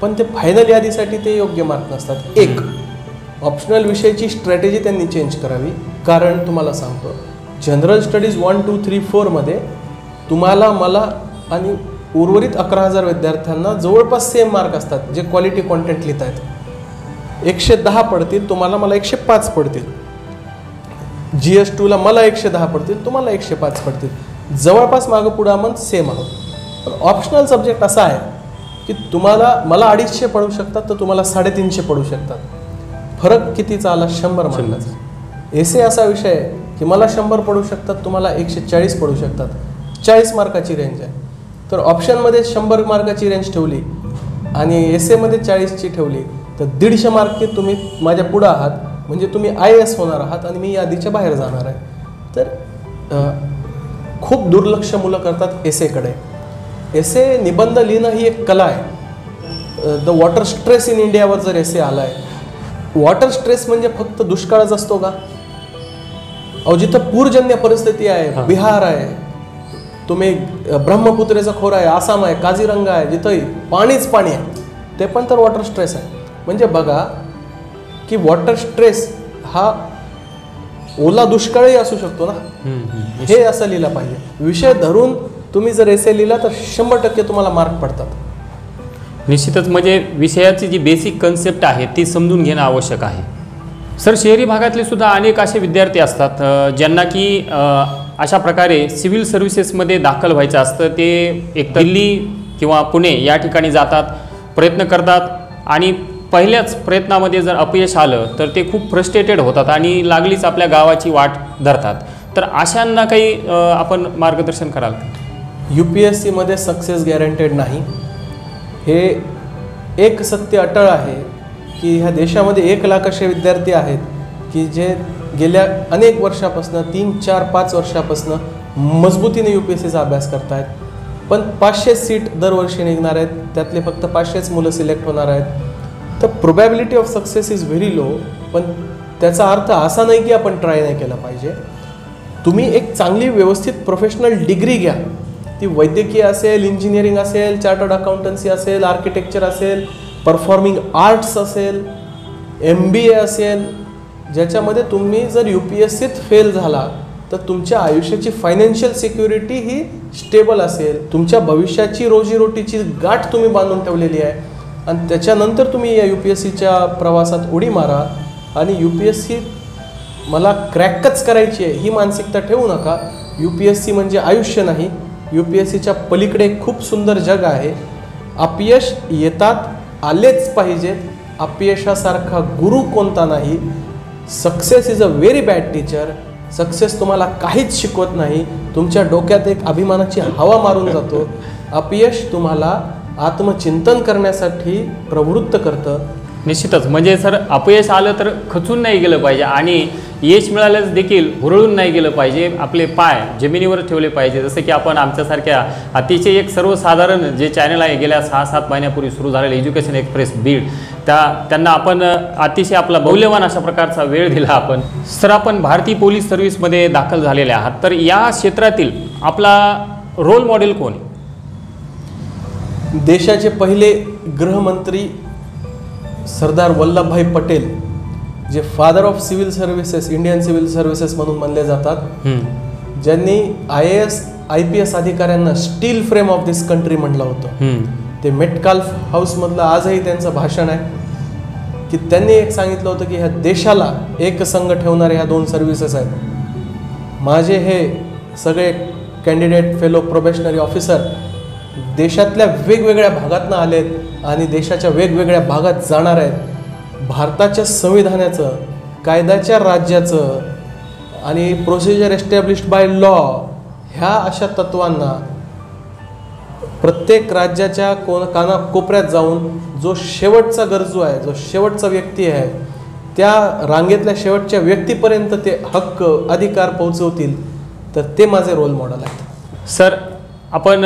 पण ते फायनल यादीसाठी ते योग्य मार्क नसतात. एक ऑप्शनल विषयाची स्ट्रॅटेजी त्यांनी चेंज करावी. कारण तुम्हाला सांगतो, जनरल स्टडीज 1, 2, 3, 4मध्ये तुम्हाला, मला आणि उर्वरित 11,000 विद्यार्थ्यांना जवळपास सेम मार्क असतात. जे क्वालिटी कॉन्टेंट लिहित आहेत 110 पडतील तुम्हाला, मला 105 पडतील. GS2ला मला 110 पडतील, तुम्हाला 105 पडतील. जवळपास मागं पुढं आपण सेम आहोत. पण ऑप्शनल सब्जेक्ट असा आहे की तुम्हाला, मला 250 पडू शकतात तर तुम्हाला 350 पडू शकतात. फरक कितीचा आला? 100 मार्काचा. एसे असा विषय आहे की मला 100 पडू शकतात, तुम्हाला 140 पडू शकतात. 40 मार्काची रेंज आहे. तर ऑप्शनमध्ये 100 मार्काची रेंज ठेवली आणि एसेमध्ये 40ची ठेवली तर 150 मार्क तुम्ही माझ्या पुढं आहात, म्हणजे तुम्ही IAS होणार आहात आणि मी यादीच्या बाहेर जाणार आहे. तर खूप दुर्लक्ष मुलं करतात एसेकडे. एसे निबंध लिहिणं ही एक कला आहे. द वॉटर स्ट्रेस इन इंडियावर जर एसे आला आहे, वॉटर स्ट्रेस म्हणजे फक्त दुष्काळच असतो का? अहो, जिथं पूरजन्य परिस्थिती आहे, बिहार आहे, तुम्ही ब्रह्मपुत्रेचा खोरा आहे, आसाम आहे, काझीरंगा आहे, जिथं पाणीच पाणी आहे, ते पण तर वॉटर स्ट्रेस आहे. म्हणजे बघा की वॉटर स्ट्रेस हा ओला दुष्काळही असू शकतो ना. हे असं लिहिलं पाहिजे. विषय धरून तुम्ही जर एसे लिहिला तर 100% तुम्हाला मार्क पडतात. निश्चितच, म्हणजे विषयाची जी बेसिक कन्सेप्ट आहे ती समजून घेणं आवश्यक आहे. सर, शहरी भागातले सुद्धा अनेक असे विद्यार्थी असतात ज्यांना की अशा प्रकारे सिव्हिल सर्व्हिसेसमध्ये दाखल व्हायचं असतं. ते एक दिल्ली किंवा पुणे या ठिकाणी जातात, प्रयत्न करतात आणि पहिल्याच प्रयत्नामध्ये जर अपयश आलं तर ते खूप फ्रस्ट्रेटेड होतात आणि लागलीच आपल्या गावाची वाट धरतात. तर अशांना काही आपण मार्गदर्शन कराल का? UPSCमध्ये सक्सेस गॅरंटेड नाही. हे एक सत्य अटळ आहे की ह्या देशामध्ये 1 लाख असे विद्यार्थी आहेत की जे गेल्या अनेक वर्षापासून 3, 4, 5 वर्षापासून मजबूतीने UPSCचा अभ्यास करत आहेत. पण 500 सीट दरवर्षी निघणार आहेत, त्यातले फक्त 500च मुलं सिलेक्ट होणार आहेत. तर probability of success is very low. पण त्याचा अर्थ असा नाही की आपण ट्राय नाही केला पाहिजे. तुम्ही एक चांगली व्यवस्थित प्रोफेशनल डिग्री घ्या. ती वैद्यकीय असेल, इंजिनिअरिंग असेल, चार्टर्ड अकाउंटन्सी असेल, आर्किटेक्चर असेल, परफॉर्मिंग आर्ट्स असेल, MBA असेल, ज्याच्यामध्ये तुम्ही जर UPSCत फेल झाला तर तुमच्या आयुष्याची फायनान्शियल सिक्युरिटी ही स्टेबल असेल, तुमच्या भविष्याची रोजीरोटीची गाठ तुम्ही बांधून ठेवलेली आहे आणि त्याच्यानंतर तुम्ही या UPSCच्या प्रवासात उडी मारा. आणि UPSC मला क्रॅकच करायची आहे ही मानसिकता ठेवू नका. UPSC म्हणजे आयुष्य नाही. UPSCच्या पलीकडे खूप सुंदर जग आहे. अपयश येतात, आलेच पाहिजेत. अपयशासारखा गुरु कोणता नाही. Success is a very bad teacher. Success तुम्हाला काहीच शिकवत नाही. तुमच्या डोक्यात एक अभिमानाची हवा मारून जातो. अपयश तुम्हाला आत्मचिंतन करण्यासाठी प्रवृत्त करतं. निश्चितच, म्हणजे सर, अपयश आलं तर खचून नाही गेलं पाहिजे आणि यश मिळाल्यास देखील हुरळून नाही गेलं पाहिजे. आपले पाय जमिनीवर ठेवले पाहिजे. जसं की आपण आमच्यासारख्या अतिशय एक सर्वसाधारण जे चॅनल आहे, गेल्या 6-7 महिन्यापूर्वी सुरू झालेलं एज्युकेशन एक्सप्रेस बीड, त्यांना आपण अतिशय आपला मौल्यवान अशा प्रकारचा वेळ दिला आपण. सर, आपण भारतीय पोलीस सर्व्हिसमध्ये दाखल झालेले आहात, तर या क्षेत्रातील आपला रोल मॉडेल कोण आहे? देशाचे पहिले गृहमंत्री सरदार वल्लभभाई पटेल, जे father of civil services, Indian civil services म्हणून मानले जातात, ज्यांनी IAS IPS अधिकाऱ्यांना steel frame of this country म्हटलं होतं. ते मेटकाल्फ हाऊसमधलं आजही त्यांचं भाषण आहे की त्यांनी एक सांगितलं होतं की ह्या देशाला एक संघ ठेवणारे ह्या 2 सर्व्हिसेस आहेत. माझे हे सगळे कॅन्डिडेट फेलो प्रोबेशनरी ऑफिसर देशातल्या वेगवेगळ्या भागातनं आलेत आणि देशाच्या वेगवेगळ्या भागात जाणार आहेत. भारताच्या संविधानाचं, कायद्याच्या राज्याचं आणि प्रोसिजर एस्टॅब्लिश्ड बाय लॉ ह्या अशा तत्वांना प्रत्येक राज्याच्या कानाकोपऱ्यात जाऊन जो शेवटचा गरजू आहे, जो शेवटचा व्यक्ती आहे, त्या रांगेतल्या शेवटच्या व्यक्तीपर्यंत ते हक्क अधिकार पोहोचवतील, तर ते माझे रोल मॉडेल आहेत. सर, आपण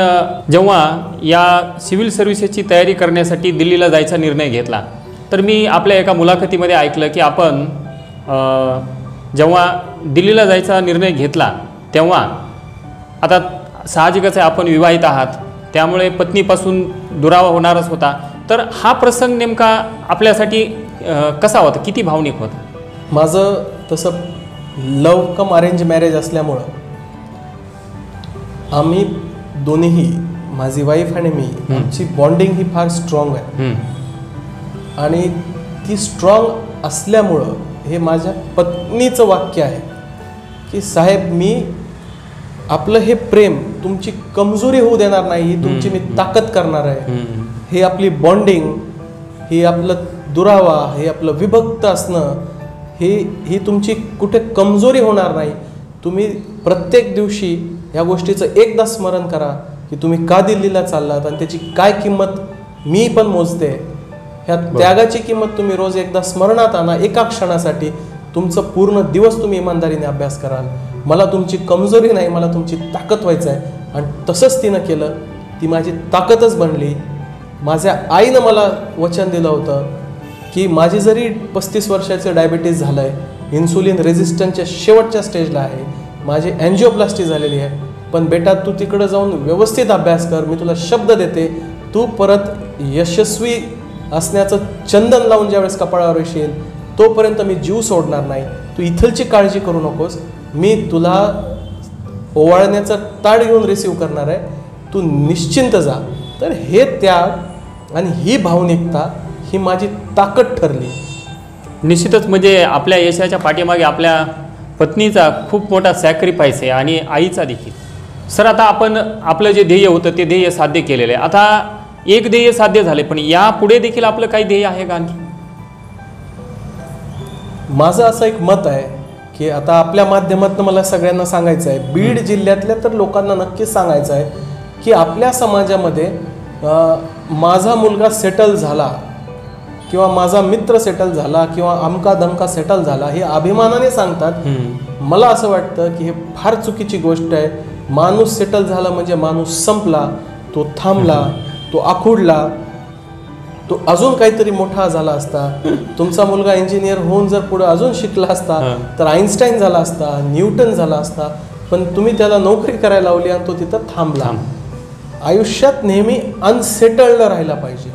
जेव्हा या सिव्हिल सर्व्हिसेसची तयारी करण्यासाठी दिल्लीला जायचा निर्णय घेतला, तर मी आपल्या एका मुलाखतीमध्ये ऐकलं की आपण जेव्हा दिल्लीला जायचा निर्णय घेतला तेव्हा आता साहजिकच आहे, आपण विवाहित आहात, त्यामुळे पत्नीपासून दुरावा होणारच होता. तर हा प्रसंग नेमका आपल्यासाठी कसा होता, किती भावनिक होता? माझं तसं लव कम अरेंज मॅरेज असल्यामुळं आम्ही दोन्हीही, माझी वाईफ आणि मी, आमची बॉन्डिंग ही फार स्ट्रॉंग आहे. आणि ती स्ट्रॉंग असल्यामुळं हे माझ्या पत्नीचं वाक्य आहे की साहेब, मी आपलं हे प्रेम तुमची कमजोरी होऊ देणार नाही, तुमची मी ताकद करणार आहे. हे आपली बॉन्डिंग, हे आपलं दुरावा, हे आपलं विभक्त असणं, ही तुमची कुठे कमजोरी होणार नाही. तुम्ही प्रत्येक दिवशी ह्या गोष्टीचं एकदा स्मरण करा की तुम्ही का दिल्लीला चाललात आणि त्याची काय किंमत मी पण मोजते. ह्या त्यागाची किंमत तुम्ही रोज एकदा स्मरणात आणा. एका क्षणासाठी तुमचं पूर्ण दिवस तुम्ही इमानदारीने अभ्यास कराल. मला तुमची कमजोरी नाही, मला तुमची ताकद व्हायचं आहे. आणि तसंच तिनं केलं, ती माझी ताकदच बनली. माझ्या आईनं मला वचन दिलं होतं की माझी जरी 35 वर्षाचं डायबिटीस झालं आहे, इन्सुलिन रेझिस्टन्सच्या शेवटच्या स्टेजला आहे, माझी अँजिओप्लास्टी झालेली आहे, पण बेटा तू तिकडं जाऊन व्यवस्थित अभ्यास कर, मी तुला शब्द देते, तू परत यशस्वी असण्याचं चंदन लावून ज्यावेळेस कपाळावर येशील तोपर्यंत मी जीव सोडणार नाही. तू इथलची काळजी करू नकोस, मी तुला ओवाळण्याचं ताट घेऊन रिसीव करणार आहे, तू निश्चिंत जा. तर हे त्याग आणि ही भावनिकता ही माझी ताकद ठरली. निश्चितच म्हणजे आपल्या यशाच्या पाठीमागे आपल्या पत्नीचा खूप मोठा सॅक्रिफाईस आहे आणि आईचा देखील. सर, आता आपण आपलं जे ध्येय होतं ते ध्येय साध्य केलेलं आहे. आता एक ध्येय साध्य झाले, पण यापुढे देखील आपलं काही ध्येय आहे का आणखी? माझं असं एक मत आहे की आता आपल्या माध्यमातून मला सगळ्यांना सांगायचं आहे, बीड जिल्ह्यातल्या तर लोकांना नक्कीच सांगायचं आहे की आपल्या समाजामध्ये माझा मुलगा सेटल झाला किंवा माझा मित्र सेटल झाला किंवा अमका दमका सेटल झाला हे अभिमानाने सांगतात. मला असं वाटतं की हे फार चुकीची गोष्ट आहे. माणूस सेटल झाला म्हणजे माणूस संपला, तो थांबला, तो आखुडला, तो अजून काहीतरी मोठा झाला असता. तुमचा मुलगा इंजिनियर होऊन जर पुढे अजून शिकला असता तर आईन्स्टाईन झाला असता, न्यूटन झाला असता, पण तुम्ही त्याला नोकरी करायला लावली आणि तो तिथं थांबला. आयुष्यात नेहमी अनसेटल्ड राहायला पाहिजे.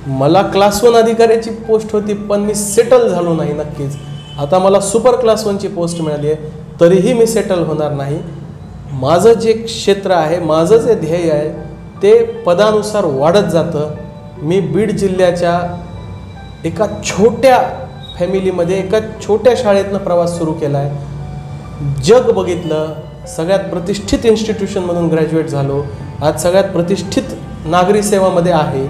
मला क्लास 1 अधिकाऱ्याची पोस्ट होती, पण मी सेटल झालो नाही. नक्कीच आता मला सुपर क्लास 1ची पोस्ट मिळाली आहे, तरीही मी सेटल होणार नाही. माझं जे क्षेत्र आहे, माझं जे ध्येय आहे ते पदानुसार वाढत जातं. मी बीड जिल्ह्याच्या एका छोट्या फॅमिलीमध्ये, एका छोट्या शाळेतनं प्रवास सुरू केला आहे. जग बघितलं, सगळ्यात प्रतिष्ठित इन्स्टिट्यूशनमधून ग्रॅज्युएट झालो, आज सगळ्यात प्रतिष्ठित नागरी सेवामध्ये आहे.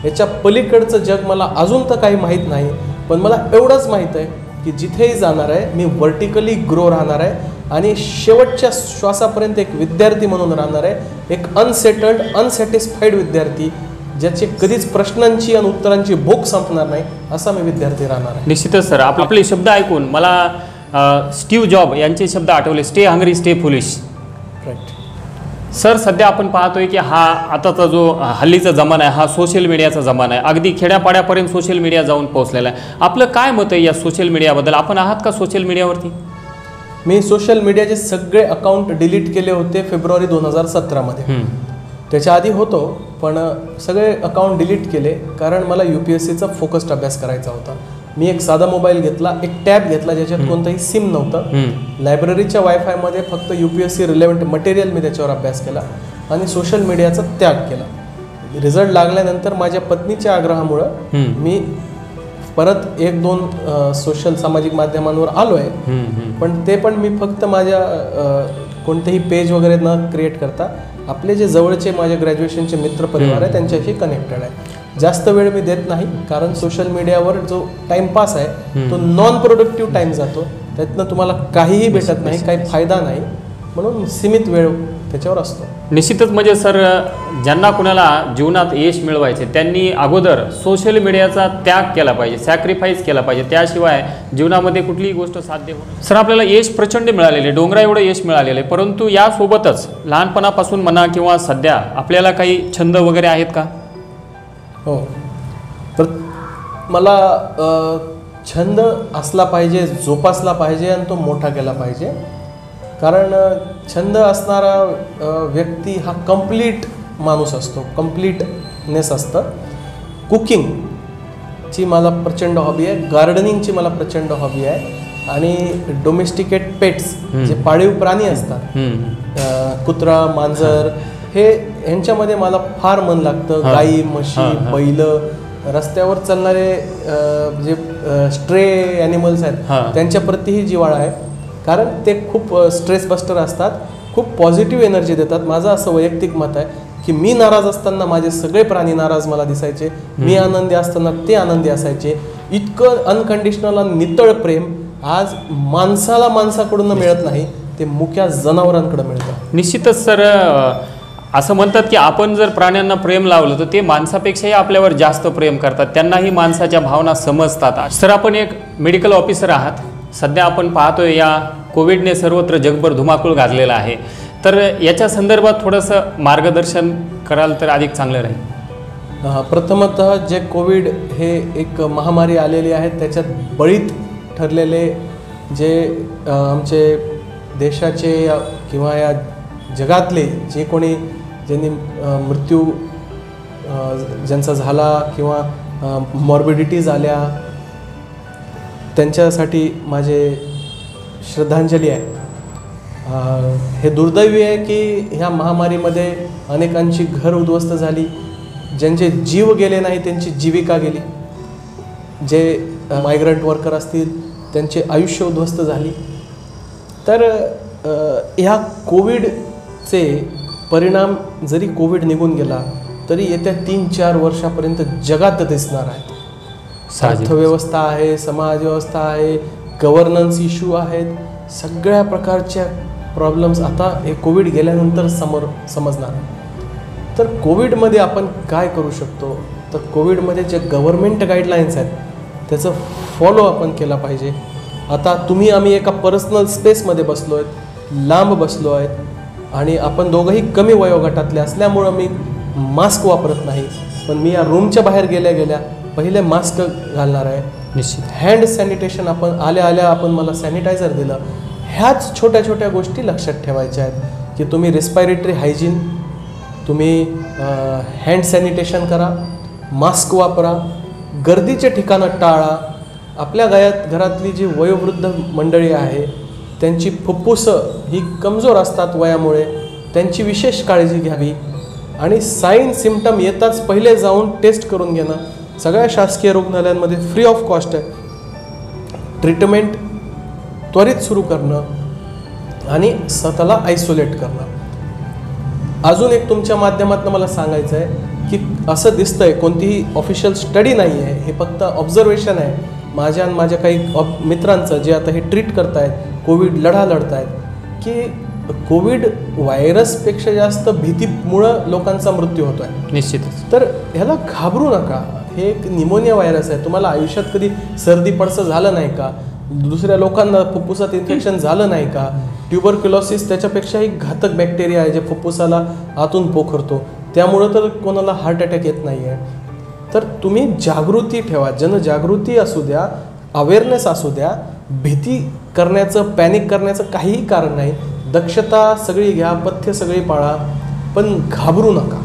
याच्या पलीकडचं जग मला अजून तर काही माहीत नाही, पण मला एवढंच माहीत आहे की जिथेही जाणार आहे मी व्हर्टिकली ग्रो राहणार आहे आणि शेवटच्या श्वासापर्यंत एक विद्यार्थी म्हणून राहणार आहे. एक अनसेटल्ड, अनसॅटिस्फाईड विद्यार्थी, ज्याचे कधीच प्रश्नांची आणि उत्तरांची भूक संपणार नाही, असा मी विद्यार्थी राहणार आहे. निश्चितच सर, आपले शब्द ऐकून मला स्टीव्ह जॉब यांचे शब्द आठवले, stay hungry stay foolish. Right sir, सध्या आपण पाहतोय की हा आताचा जो हल्लीचा जमाना आहे हा सोशल मीडियाचा जमाना आहे. अगदी खेड्यापाड्यापर्यंत सोशल मीडिया जाऊन पोहोचलेला आहे. आपलं काय मत आहे या सोशल मीडियाबद्दल? आपण आहात का सोशल मीडियावरती? मी सोशल मीडियाचे सगळे अकाउंट डिलीट केले होते फेब्रुवारी 2017मध्ये. त्याच्या आधी होतो, पण सगळे अकाउंट डिलीट केले कारण मला UPSCचा फोकस्ड अभ्यास करायचा होता. मी एक साधा मोबाईल घेतला, एक टॅब घेतला ज्याच्यात कोणतंही सिम नव्हतं. लायब्ररीच्या वायफायमध्ये फक्त UPSC रिलेव्हंट मटेरियल मी त्याच्यावर अभ्यास केला आणि सोशल मीडियाचा त्याग केला. रिझल्ट लागल्यानंतर माझ्या पत्नीच्या आग्रहामुळं मी परत 1-2 सोशल सामाजिक माध्यमांवर आलो आहे. पण ते पण मी फक्त माझ्या कोणतेही पेज वगैरे न क्रिएट करता आपले जे जवळचे माझे ग्रॅज्युएशनचे मित्रपरिवार आहे त्यांच्याशी कनेक्टेड आहे. जास्त वेळ मी देत नाही कारण सोशल मीडियावर जो टाइमपास आहे तो नॉन प्रोडक्टिव्ह टाइम जातो. त्यातनं तुम्हाला काहीही भेटत नाही, काही फायदा नाही, म्हणून सीमित वेळ त्याच्यावर असतो. निश्चितच म्हणजे सर, ज्यांना कुणाला जीवनात यश मिळवायचे त्यांनी अगोदर सोशल मीडियाचा त्याग केला पाहिजे, सॅक्रिफाईस केला पाहिजे, त्याशिवाय जीवनामध्ये कुठलीही गोष्ट साध्य होणार. सर, आपल्याला यश प्रचंड मिळालेले, डोंगरा एवढं यश मिळालेलं आहे, परंतु यासोबतच लहानपणापासून म्हणा किंवा सध्या आपल्याला काही छंद वगैरे आहेत का? हो, तर मला छंद असला पाहिजे, जोपासला पाहिजे आणि तो मोठा केला पाहिजे. कारण छंद असणारा व्यक्ती हा कंप्लीट माणूस असतो, कंप्लीटनेस असतं. कुकिंगची मला प्रचंड हॉबी आहे, गार्डनिंगची मला प्रचंड हॉबी आहे, आणि डोमेस्टिकेट पेट्स जे पाळीव प्राणी असतात, कुत्रा, मांजर, हे ह्यांच्यामध्ये मला फार मन लागतं. गाई, म्हशी, बैल, रस्त्यावर चालणारे जे स्ट्रे ॲनिमल्स आहेत त्यांच्याप्रतीही जिव्हाळा आहे. कारण ते खूप स्ट्रेस बस्टर असतात, खूप पॉझिटिव्ह एनर्जी देतात. माझं असं वैयक्तिक मत आहे की मी नाराज असताना माझे सगळे प्राणी नाराज मला दिसायचे, मी आनंदी असताना ते आनंदी असायचे. इतकं अनकंडिशनल आणि नितळ प्रेम आज माणसाला माणसाकडून मिळत नाही, ते मुक्या जनावरांकडे मिळतं. निश्चितच सर, असं म्हणतात की आपण जर प्राण्यांना प्रेम लावलं तर ते माणसापेक्षाही आपल्यावर जास्त प्रेम करतात, त्यांनाही माणसाच्या भावना समजतात. सर, आपण एक मेडिकल ऑफिसर आहात. सध्या आपण पाहतोय या कोविडने सर्वत्र जगभर धुमाकूळ घातलेला आहे, तर याच्या संदर्भात थोडंसं मार्गदर्शन कराल तर अधिक चांगलं राहील. प्रथमतः जे कोविड हे एक महामारी आलेली आहे त्याच्यात बळी ठरलेले जे आमचे देशाचे किंवा या जगातले जे कोणी ज्यांनी मृत्यू ज्यांचा झाला किंवा मॉर्बिडिटीज आल्या त्यांच्यासाठी माझे श्रद्धांजली आहे. हे दुर्दैवी आहे की ह्या महामारीमध्ये अनेकांची घर उद्ध्वस्त झाली, ज्यांचे जीव गेले नाही त्यांची जीविका गेली, जे मायग्रंट वर्कर असतील त्यांचे आयुष्य उद्ध्वस्त झाली. तर ह्या कोविडचे परिणाम जरी कोविड निघून गेला तरी येत्या 3-4 वर्षापर्यंत जगात दिसणार आहेत. अर्थव्यवस्था आहे, समाजव्यवस्था आहे, गव्हर्नन्स इश्यू आहेत, सगळ्या प्रकारच्या प्रॉब्लेम्स आता हे कोविड गेल्यानंतर समजणार. तर कोविडमध्ये आपण काय करू शकतो, तर कोविडमध्ये जे गव्हर्नमेंट गाईडलाईन्स आहेत त्याचं फॉलो आपण केला पाहिजे. आता आम्ही एका पर्सनल स्पेसमध्ये बसलो आहेत, लांब बसलो आहेत, आणि आपण दोघंही कमी वयोगटातले असल्यामुळं मी मास्क वापरत नाही, पण मी या रूमच्या बाहेर गेल्या पहिले मास्क घालणार आहे. निश्चित. हँड सॅनिटेशन आपण आल्या आपण मला सॅनिटायझर दिलं. ह्याच छोट्या छोट्या गोष्टी लक्षात ठेवायच्या आहेत की तुम्ही रेस्पायरेटरी हायजीन, तुम्ही हँड सॅनिटेशन करा, मास्क वापरा, गर्दीचे ठिकाणं टाळा. आपल्या घरातली जी वयोवृद्ध मंडळी आहे त्यांची फुफ्फुसं ही कमजोर असतात वयामुळे, त्यांची विशेष काळजी घ्यावी. आणि साईन सिम्पटम येताच पहिले जाऊन टेस्ट करून घेणं. सगळ्या शासकीय रुग्णालयांमध्ये फ्री ऑफ कॉस्ट आहे. ट्रीटमेंट त्वरित सुरू करणं आणि स्वतःला आयसोलेट करणं. अजून एक तुमच्या माध्यमातून मला सांगायचं आहे की असं दिसतंय, कोणतीही ऑफिशियल स्टडी नाही आहे, हे फक्त ऑब्झर्वेशन आहे माझ्या आणि माझ्या काही मित्रांचं जे आता हे ट्रीट करत आहेत, कोविड लढा लढत आहेत, की कोविड व्हायरसपेक्षा जास्त भीतीमुळं लोकांचा मृत्यू होतो आहे. निश्चितच. तर ह्याला घाबरू नका. हे एक निमोनिया व्हायरस आहे. तुम्हाला आयुष्यात कधी सर्दी पडसं झालं नाही का? दुसऱ्या लोकांना फुफ्फुसात इन्फेक्शन झालं नाही का? ट्युबरक्युलोसिस त्याच्यापेक्षाही घातक बॅक्टेरिया आहे जे फुफ्फुसाला आतून पोखरतो, त्यामुळं तर कोणाला हार्ट अटॅक येत नाही आहे. तर तुम्ही जागृती ठेवा, जनजागृती असू द्या, अवेअरनेस असू द्या. भीती करण्याचं, पॅनिक करण्याचं काहीही कारण नाही. दक्षता सगळी घ्या, पथ्य सगळी पाळा, पण घाबरू नका.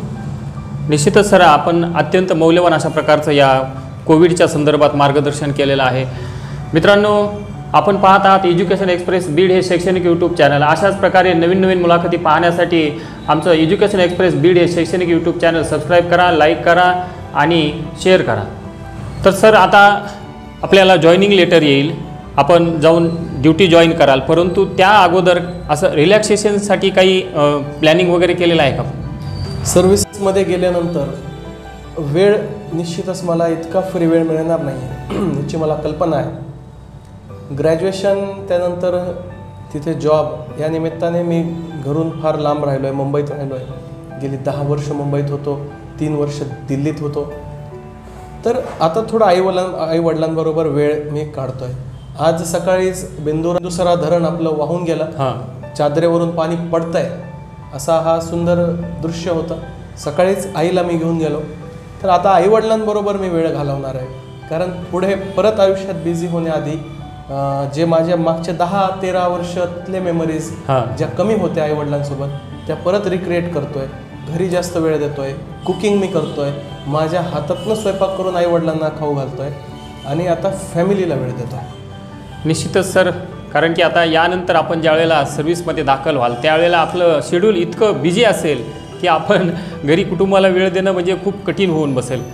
निश्चितच सर, आपण अत्यंत मौल्यवान अशा प्रकारचं या कोविडच्या संदर्भात मार्गदर्शन केलेलं आहे. मित्रांनो, आपण पाहत आहात एज्युकेशन एक्सप्रेस बीड हे शैक्षणिक यूट्यूब चॅनल. अशाच प्रकारे नवीन नवीन मुलाखती पाहण्यासाठी आमचं एज्युकेशन एक्सप्रेस बीड हे शैक्षणिक यूट्यूब चॅनल सबस्क्राईब करा, लाईक करा आणि शेअर करा. तर सर, आता आपल्याला जॉईनिंग लेटर येईल, आपण जाऊन ड्युटी जॉईन कराल, परंतु त्या अगोदर असं रिलॅक्सेशनसाठी काही प्लॅनिंग वगैरे केलेलं आहे का? सर्व्हिसमध्ये गेल्यानंतर वेळ निश्चितच मला इतका फ्री वेळ मिळणार नाही याची मला कल्पना आहे. ग्रॅज्युएशन त्यानंतर तिथे जॉब या निमित्ताने मी घरून फार लांब राहिलो आहे, मुंबईत राहिलो आहे. गेली 10 वर्ष मुंबईत होतो, 3 वर्ष दिल्लीत होतो. तर आता थोडं आईवडिलांबरोबर वेळ मी काढतो आहे. आज सकाळीच बिंदुसरा धरण आपलं वाहून गेलं, चादरेवरून पाणी पडतं आहे, असा हा सुंदर दृश्य होतं. सकाळीच आईला मी घेऊन गेलो. तर आता आईवडिलांबरोबर मी वेळ घालवणार आहे, कारण पुढे परत आयुष्यात बिझी होण्याआधी जे माझ्या मागच्या 10-13 वर्षातले मेमरीज ज्या कमी होत्या आईवडिलांसोबत त्या परत रिक्रिएट करतोय, घरी जास्त वेळ देतोय, कुकिंग मी करतोय, माझ्या हातातनं स्वयंपाक करून आईवडिलांना खाऊ घालतोय आणि आता फॅमिलीला वेळ देतोय. निश्चितच सर, कारण की आता यानंतर आपण ज्या वेळेला सर्व्हिसमध्ये दाखल व्हाल त्यावेळेला आपलं शेड्यूल इतकं बिझी असेल की आपण घरी कुटुंबाला वेळ देणं म्हणजे खूप कठीण होऊन बसेल.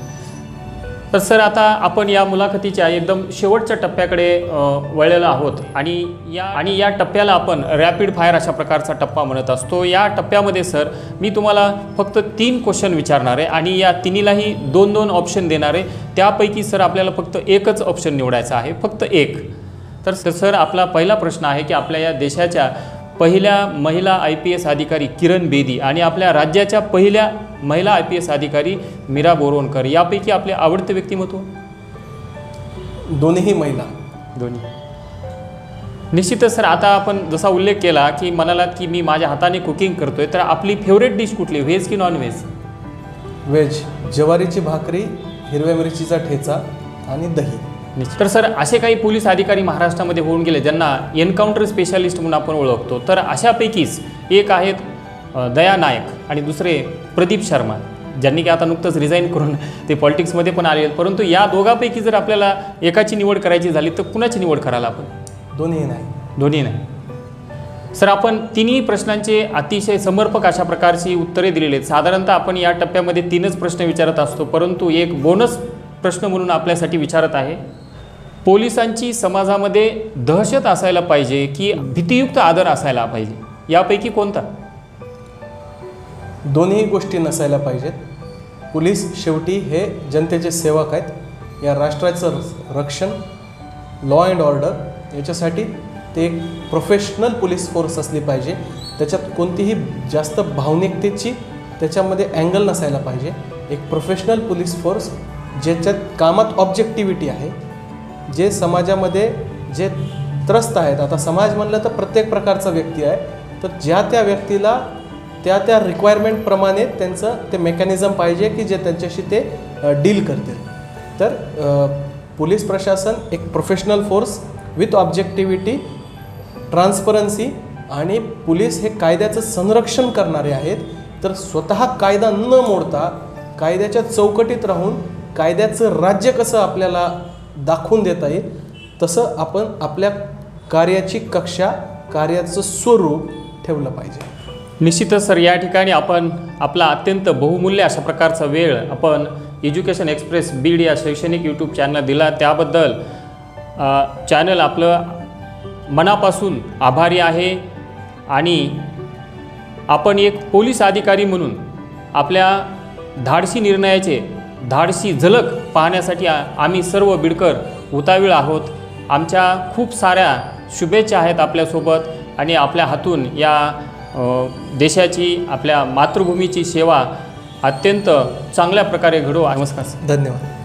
तर सर, आता आपण या मुलाखतीच्या एकदम शेवटच्या टप्प्याकडे वळलेलो आहोत आणि या टप्प्याला आपण रॅपिड फायर अशा प्रकारचा टप्पा म्हणत असतो. या टप्प्यामध्ये सर मी तुम्हाला फक्त 3 क्वेश्चन विचारणार आहे आणि या तिन्हीलाही 2-2 ऑप्शन देणार आहे. त्यापैकी सर आपल्याला फक्त एकच ऑप्शन निवडायचा आहे, फक्त एक. तर सर, आपला पहिला प्रश्न आहे की आपल्या या देशाच्या पहिल्या महिला IPS अधिकारी किरण बेदी आणि आपल्या राज्याच्या पहिल्या महिला IPS अधिकारी मीरा बोरवणकर यापैकी आपले आवडते व्यक्तिमत्व? दोन्ही महिला. दोन्ही. निश्चितच सर, आता आपण जसा उल्लेख केला की म्हणालात की मी माझ्या हाताने कुकिंग करतोय, तर आपली फेवरेट डिश कुठली, व्हेज की नॉन व्हेज? व्हेज. ज्वारीची भाकरी, हिरव्या मिरचीचा ठेचा आणि दही. तर सर, असे काही पोलीस अधिकारी महाराष्ट्रामध्ये होऊन गेले ज्यांना एन्काउंटर स्पेशालिस्ट म्हणून आपण ओळखतो. तर अशापैकीच एक आहेत दया नायक आणि दुसरे प्रदीप शर्मा, ज्यांनी की आता नुकतंच रिझाईन करून ते पॉलिटिक्समध्ये पण आले. परंतु या दोघांपैकी जर आपल्याला एकाची निवड करायची झाली तर कुणाची निवड कराल आपण? दोन्ही नाही. दोन्ही नाही. सर, आपण तिन्ही प्रश्नांचे अतिशय समर्पक अशा प्रकारची उत्तरे दिलेली आहेत. साधारणतः आपण या टप्प्यामध्ये 3च प्रश्न विचारत असतो, परंतु एक बोनस प्रश्न म्हणून आपल्यासाठी विचारत आहे. पोलिसांची समाजामध्ये दहशत असायला पाहिजे की भीतियुक्त आदर असायला पाहिजे, यापैकी कोणता? दोन्ही गोष्टी नसायला पाहिजेत. पोलीस शेवटी हे जनतेचे सेवक आहेत. या राष्ट्राचं रक्षण, लॉ अँड ऑर्डर याच्यासाठी ते एक प्रोफेशनल पोलीस फोर्स असली पाहिजे. त्याच्यात कोणतीही जास्त भावनिकतेची त्याच्यामध्ये अँगल नसायला पाहिजे. एक प्रोफेशनल पोलीस फोर्स ज्याच्यात कामात ऑब्जेक्टिव्हिटी आहे, जे समाजामध्ये जे त्रस्त आहेत. आता समाज म्हणलं तर प्रत्येक प्रकारचा व्यक्ती आहे, तर ज्या त्या व्यक्तीला त्या रिक्वायरमेंटप्रमाणे त्यांचं ते मेकॅनिझम पाहिजे की जे त्यांच्याशी ते डील करतील. तर पोलीस प्रशासन एक प्रोफेशनल फोर्स विथ ऑब्जेक्टिव्हिटी, ट्रान्सपरन्सी आणि पोलीस हे कायद्याचं संरक्षण करणारे आहेत. तर स्वतः कायदा न मोडता कायद्याच्या चौकटीत राहून कायद्याचं राज्य कसं आपल्याला दाखवून देता येईल तसं आपण आपल्या कार्याची कक्षा, कार्याचं स्वरूप ठेवलं पाहिजे. निश्चितच सर, या ठिकाणी आपण आपला अत्यंत बहुमूल्य अशा प्रकारचा वेळ आपण एज्युकेशन एक्सप्रेस बीड या शैक्षणिक यूट्यूब चॅनल दिला, त्याबद्दल चॅनल आपलं मनापासून आभारी आहे. आणि आपण एक पोलीस अधिकारी म्हणून आपल्या धाडसी निर्णयाचे धाडसी झलक पाहण्यासाठी आम्ही सर्व बीडकर उतावीळ आहोत. आमच्या खूप साऱ्या शुभेच्छा आहेत आपल्यासोबत आणि आपल्या हातून या देशाची, आपल्या मातृभूमीची सेवा अत्यंत चांगल्या प्रकारे घडो. नमस्कार. धन्यवाद.